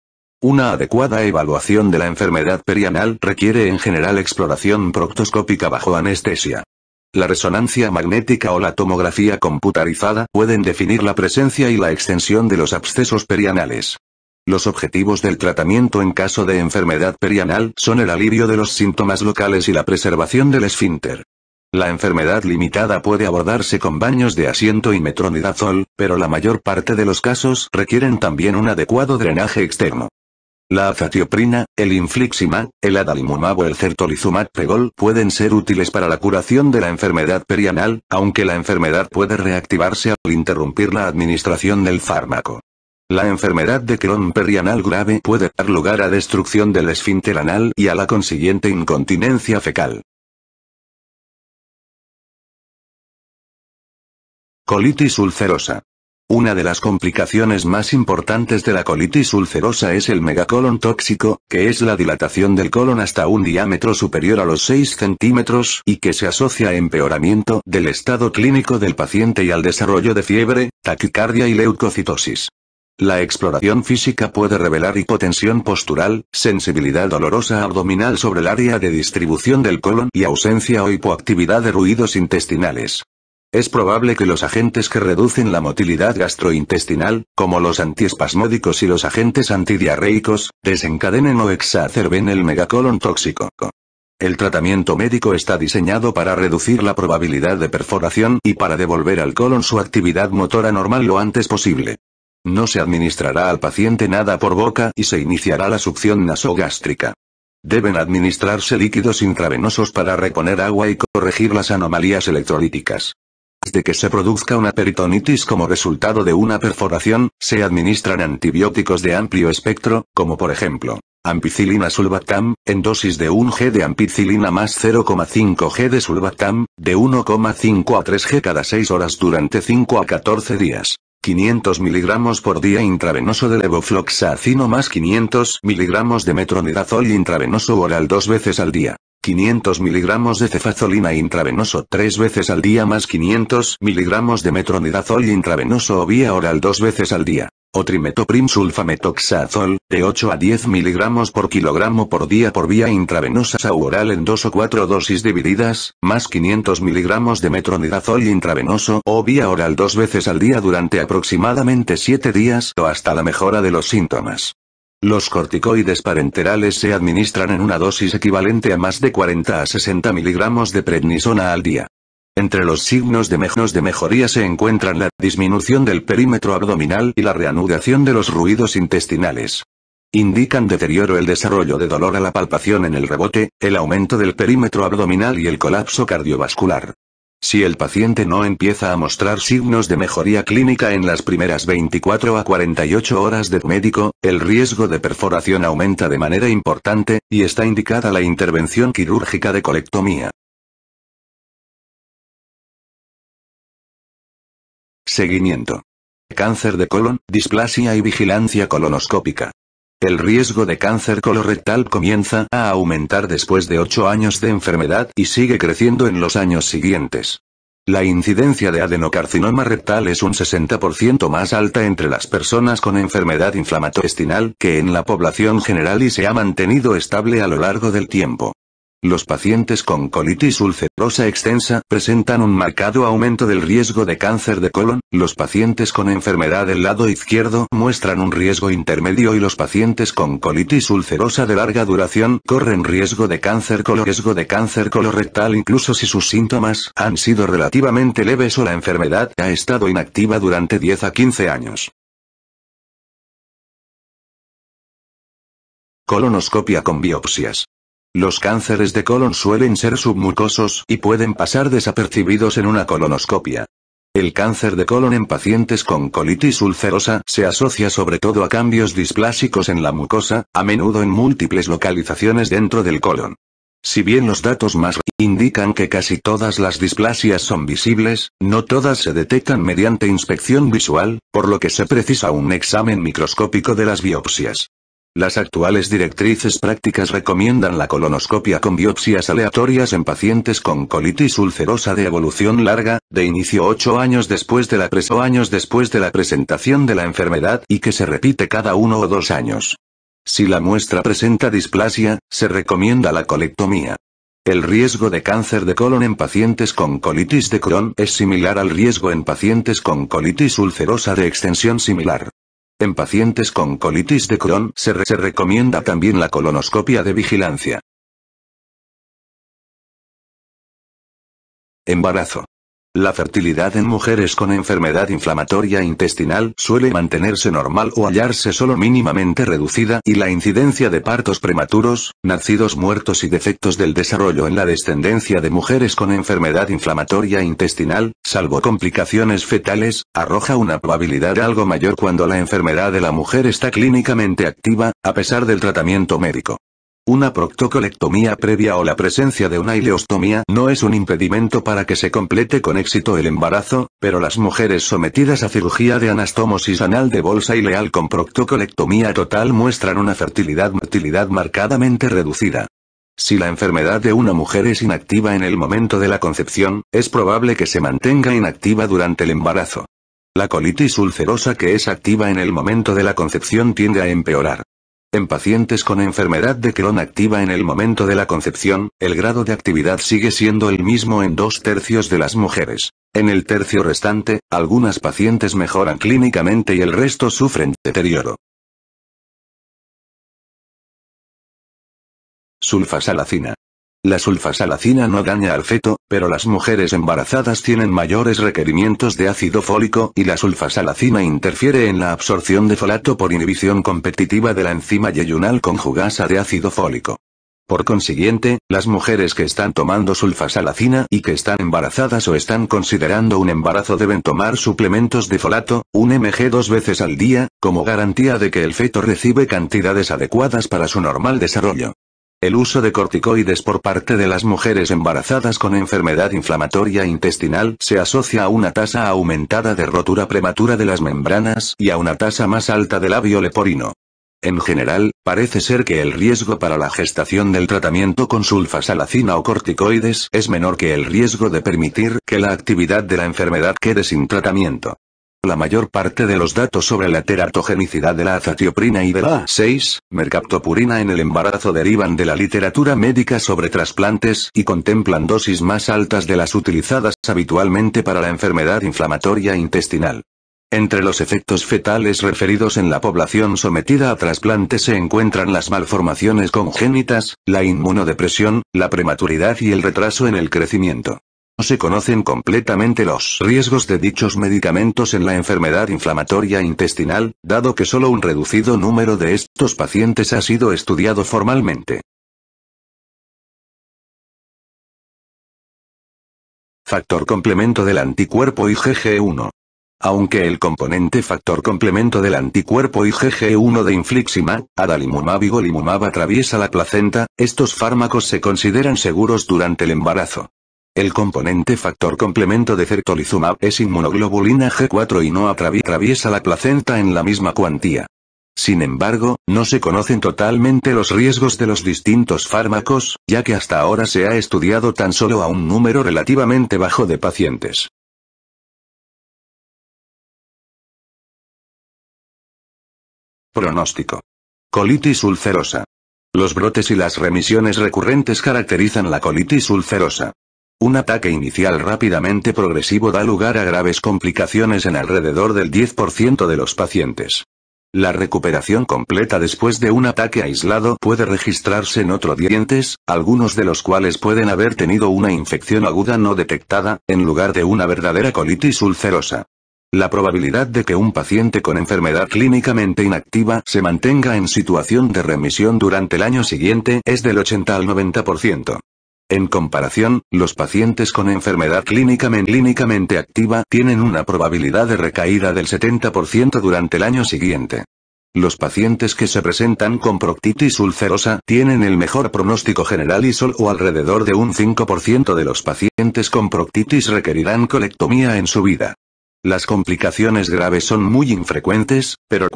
Una adecuada evaluación de la enfermedad perianal requiere en general exploración proctoscópica bajo anestesia. La resonancia magnética o la tomografía computarizada pueden definir la presencia y la extensión de los abscesos perianales. Los objetivos del tratamiento en caso de enfermedad perianal son el alivio de los síntomas locales y la preservación del esfínter. La enfermedad limitada puede abordarse con baños de asiento y metronidazol, pero la mayor parte de los casos requieren también un adecuado drenaje externo. La azatioprina, el infliximab, el adalimumab o el certolizumab pregol pueden ser útiles para la curación de la enfermedad perianal, aunque la enfermedad puede reactivarse al interrumpir la administración del fármaco. La enfermedad de Crohn perianal grave puede dar lugar a destrucción del esfínter anal y a la consiguiente incontinencia fecal. Colitis ulcerosa. Una de las complicaciones más importantes de la colitis ulcerosa es el megacolon tóxico, que es la dilatación del colon hasta un diámetro superior a los 6 centímetros y que se asocia a empeoramiento del estado clínico del paciente y al desarrollo de fiebre, taquicardia y leucocitosis. La exploración física puede revelar hipotensión postural, sensibilidad dolorosa abdominal sobre el área de distribución del colon y ausencia o hipoactividad de ruidos intestinales. Es probable que los agentes que reducen la motilidad gastrointestinal, como los antiespasmódicos y los agentes antidiarreicos, desencadenen o exacerben el megacolon tóxico. El tratamiento médico está diseñado para reducir la probabilidad de perforación y para devolver al colon su actividad motora normal lo antes posible. No se administrará al paciente nada por boca y se iniciará la succión nasogástrica. Deben administrarse líquidos intravenosos para reponer agua y corregir las anomalías electrolíticas. De que se produzca una peritonitis como resultado de una perforación, se administran antibióticos de amplio espectro, como por ejemplo, ampicilina sulbactam, en dosis de 1 g de ampicilina más 0,5 g de sulbactam, de 1,5 a 3 g cada 6 horas durante 5 a 14 días. 500 mg por día intravenoso de levofloxacino más 500 mg de metronidazol intravenoso oral 2 veces al día. 500 mg de cefazolina intravenoso 3 veces al día más 500 mg de metronidazol intravenoso o vía oral 2 veces al día. O trimetoprim sulfametoxazol, de 8 a 10 mg por kilogramo por día por vía intravenosa o oral en 2 o 4 dosis divididas, más 500 mg de metronidazol intravenoso o vía oral 2 veces al día durante aproximadamente 7 días o hasta la mejora de los síntomas. Los corticoides parenterales se administran en una dosis equivalente a más de 40 a 60 mg de prednisona al día. Entre los signos de mejoría se encuentran la disminución del perímetro abdominal y la reanudación de los ruidos intestinales. Indican deterioro el desarrollo de dolor a la palpación en el rebote, el aumento del perímetro abdominal y el colapso cardiovascular. Si el paciente no empieza a mostrar signos de mejoría clínica en las primeras 24 a 48 horas de médico, el riesgo de perforación aumenta de manera importante, y está indicada la intervención quirúrgica de colectomía. Seguimiento. Cáncer de colon, displasia y vigilancia colonoscópica. El riesgo de cáncer colorectal comienza a aumentar después de 8 años de enfermedad y sigue creciendo en los años siguientes. La incidencia de adenocarcinoma rectal es un 60% más alta entre las personas con enfermedad inflamatoria que en la población general y se ha mantenido estable a lo largo del tiempo. Los pacientes con colitis ulcerosa extensa presentan un marcado aumento del riesgo de cáncer de colon, los pacientes con enfermedad del lado izquierdo muestran un riesgo intermedio y los pacientes con colitis ulcerosa de larga duración corren riesgo de cáncer colorectal incluso si sus síntomas han sido relativamente leves o la enfermedad ha estado inactiva durante 10 a 15 años. Colonoscopia con biopsias. Los cánceres de colon suelen ser submucosos y pueden pasar desapercibidos en una colonoscopia. El cáncer de colon en pacientes con colitis ulcerosa se asocia sobre todo a cambios displásicos en la mucosa, a menudo en múltiples localizaciones dentro del colon. Si bien los datos más indican que casi todas las displasias son visibles, no todas se detectan mediante inspección visual, por lo que se precisa un examen microscópico de las biopsias. Las actuales directrices prácticas recomiendan la colonoscopia con biopsias aleatorias en pacientes con colitis ulcerosa de evolución larga, de inicio 8 años después de la presentación de la enfermedad y que se repite cada 1 o 2 años. Si la muestra presenta displasia, se recomienda la colectomía. El riesgo de cáncer de colon en pacientes con colitis de Crohn es similar al riesgo en pacientes con colitis ulcerosa de extensión similar. En pacientes con colitis de Crohn se recomienda también la colonoscopia de vigilancia. Embarazo. La fertilidad en mujeres con enfermedad inflamatoria intestinal suele mantenerse normal o hallarse solo mínimamente reducida y la incidencia de partos prematuros, nacidos muertos y defectos del desarrollo en la descendencia de mujeres con enfermedad inflamatoria intestinal, salvo complicaciones fetales, arroja una probabilidad algo mayor cuando la enfermedad de la mujer está clínicamente activa, a pesar del tratamiento médico. Una proctocolectomía previa o la presencia de una ileostomía no es un impedimento para que se complete con éxito el embarazo, pero las mujeres sometidas a cirugía de anastomosis anal de bolsa ileal con proctocolectomía total muestran una fertilidad marcadamente reducida. Si la enfermedad de una mujer es inactiva en el momento de la concepción, es probable que se mantenga inactiva durante el embarazo. La colitis ulcerosa que es activa en el momento de la concepción tiende a empeorar. En pacientes con enfermedad de Crohn activa en el momento de la concepción, el grado de actividad sigue siendo el mismo en 2/3 de las mujeres. En el tercio restante, algunas pacientes mejoran clínicamente y el resto sufren deterioro. Sulfasalacina. La sulfasalacina no daña al feto, pero las mujeres embarazadas tienen mayores requerimientos de ácido fólico y la sulfasalacina interfiere en la absorción de folato por inhibición competitiva de la enzima yeyunal conjugasa de ácido fólico. Por consiguiente, las mujeres que están tomando sulfasalacina y que están embarazadas o están considerando un embarazo deben tomar suplementos de folato, 1 mg 2 veces al día, como garantía de que el feto recibe cantidades adecuadas para su normal desarrollo. El uso de corticoides por parte de las mujeres embarazadas con enfermedad inflamatoria intestinal se asocia a una tasa aumentada de rotura prematura de las membranas y a una tasa más alta de labio leporino. En general, parece ser que el riesgo para la gestación del tratamiento con sulfasalacina o corticoides es menor que el riesgo de permitir que la actividad de la enfermedad quede sin tratamiento. La mayor parte de los datos sobre la teratogenicidad de la azatioprina y de la 6-mercaptopurina en el embarazo derivan de la literatura médica sobre trasplantes y contemplan dosis más altas de las utilizadas habitualmente para la enfermedad inflamatoria intestinal. Entre los efectos fetales referidos en la población sometida a trasplante se encuentran las malformaciones congénitas, la inmunodepresión, la prematuridad y el retraso en el crecimiento. No se conocen completamente los riesgos de dichos medicamentos en la enfermedad inflamatoria intestinal, dado que solo un reducido número de estos pacientes ha sido estudiado formalmente. Factor complemento del anticuerpo IgG1. Aunque el componente factor complemento del anticuerpo IgG1 de infliximab, adalimumab y golimumab atraviesa la placenta, estos fármacos se consideran seguros durante el embarazo. El componente factor complemento de certolizumab es inmunoglobulina G4 y no atraviesa la placenta en la misma cuantía. Sin embargo, no se conocen totalmente los riesgos de los distintos fármacos, ya que hasta ahora se ha estudiado tan solo a un número relativamente bajo de pacientes. Pronóstico. Colitis ulcerosa. Los brotes y las remisiones recurrentes caracterizan la colitis ulcerosa. Un ataque inicial rápidamente progresivo da lugar a graves complicaciones en alrededor del 10% de los pacientes. La recuperación completa después de un ataque aislado puede registrarse en otros dientes, algunos de los cuales pueden haber tenido una infección aguda no detectada, en lugar de una verdadera colitis ulcerosa. La probabilidad de que un paciente con enfermedad clínicamente inactiva se mantenga en situación de remisión durante el año siguiente es del 80 al 90%. En comparación, los pacientes con enfermedad clínicamente activa tienen una probabilidad de recaída del 70% durante el año siguiente. Los pacientes que se presentan con proctitis ulcerosa tienen el mejor pronóstico general y solo alrededor de un 5% de los pacientes con proctitis requerirán colectomía en su vida. Las complicaciones graves son muy infrecuentes, pero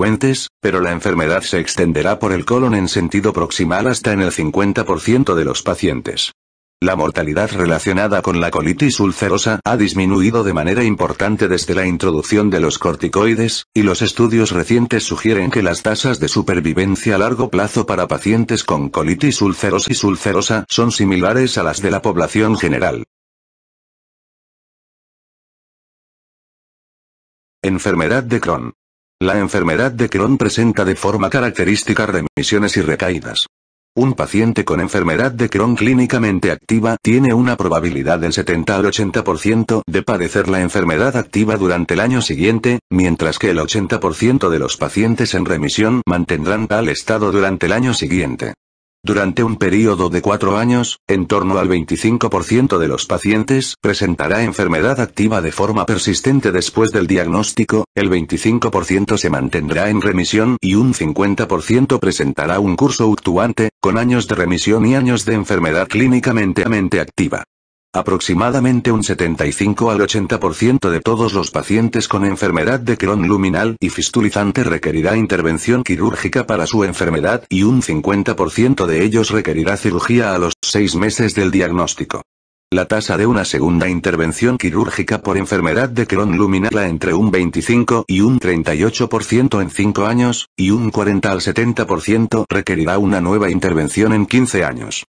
la enfermedad se extenderá por el colon en sentido proximal hasta en el 50% de los pacientes. La mortalidad relacionada con la colitis ulcerosa ha disminuido de manera importante desde la introducción de los corticoides, y los estudios recientes sugieren que las tasas de supervivencia a largo plazo para pacientes con colitis ulcerosa son similares a las de la población general. Enfermedad de Crohn. La enfermedad de Crohn presenta de forma característica remisiones y recaídas. Un paciente con enfermedad de Crohn clínicamente activa tiene una probabilidad del 70 al 80% de padecer la enfermedad activa durante el año siguiente, mientras que el 80% de los pacientes en remisión mantendrán tal estado durante el año siguiente. Durante un periodo de 4 años, en torno al 25% de los pacientes presentará enfermedad activa de forma persistente después del diagnóstico, el 25% se mantendrá en remisión y un 50% presentará un curso fluctuante, con años de remisión y años de enfermedad clínicamente activa. Aproximadamente un 75 al 80% de todos los pacientes con enfermedad de Crohn luminal y fistulizante requerirá intervención quirúrgica para su enfermedad y un 50% de ellos requerirá cirugía a los 6 meses del diagnóstico. La tasa de una segunda intervención quirúrgica por enfermedad de Crohn luminal entre un 25 y un 38% en 5 años, y un 40 al 70% requerirá una nueva intervención en 15 años.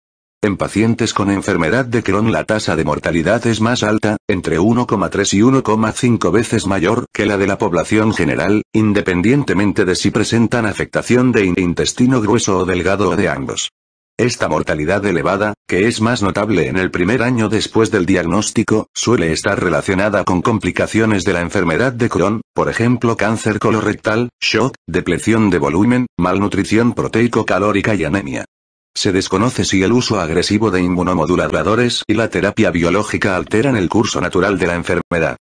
En pacientes con enfermedad de Crohn la tasa de mortalidad es más alta, entre 1,3 y 1,5 veces mayor que la de la población general, independientemente de si presentan afectación de intestino grueso o delgado o de ambos. Esta mortalidad elevada, que es más notable en el primer año después del diagnóstico, suele estar relacionada con complicaciones de la enfermedad de Crohn, por ejemplo cáncer colorectal, shock, depleción de volumen, malnutrición proteico-calórica y anemia. Se desconoce si el uso agresivo de inmunomoduladores y la terapia biológica alteran el curso natural de la enfermedad.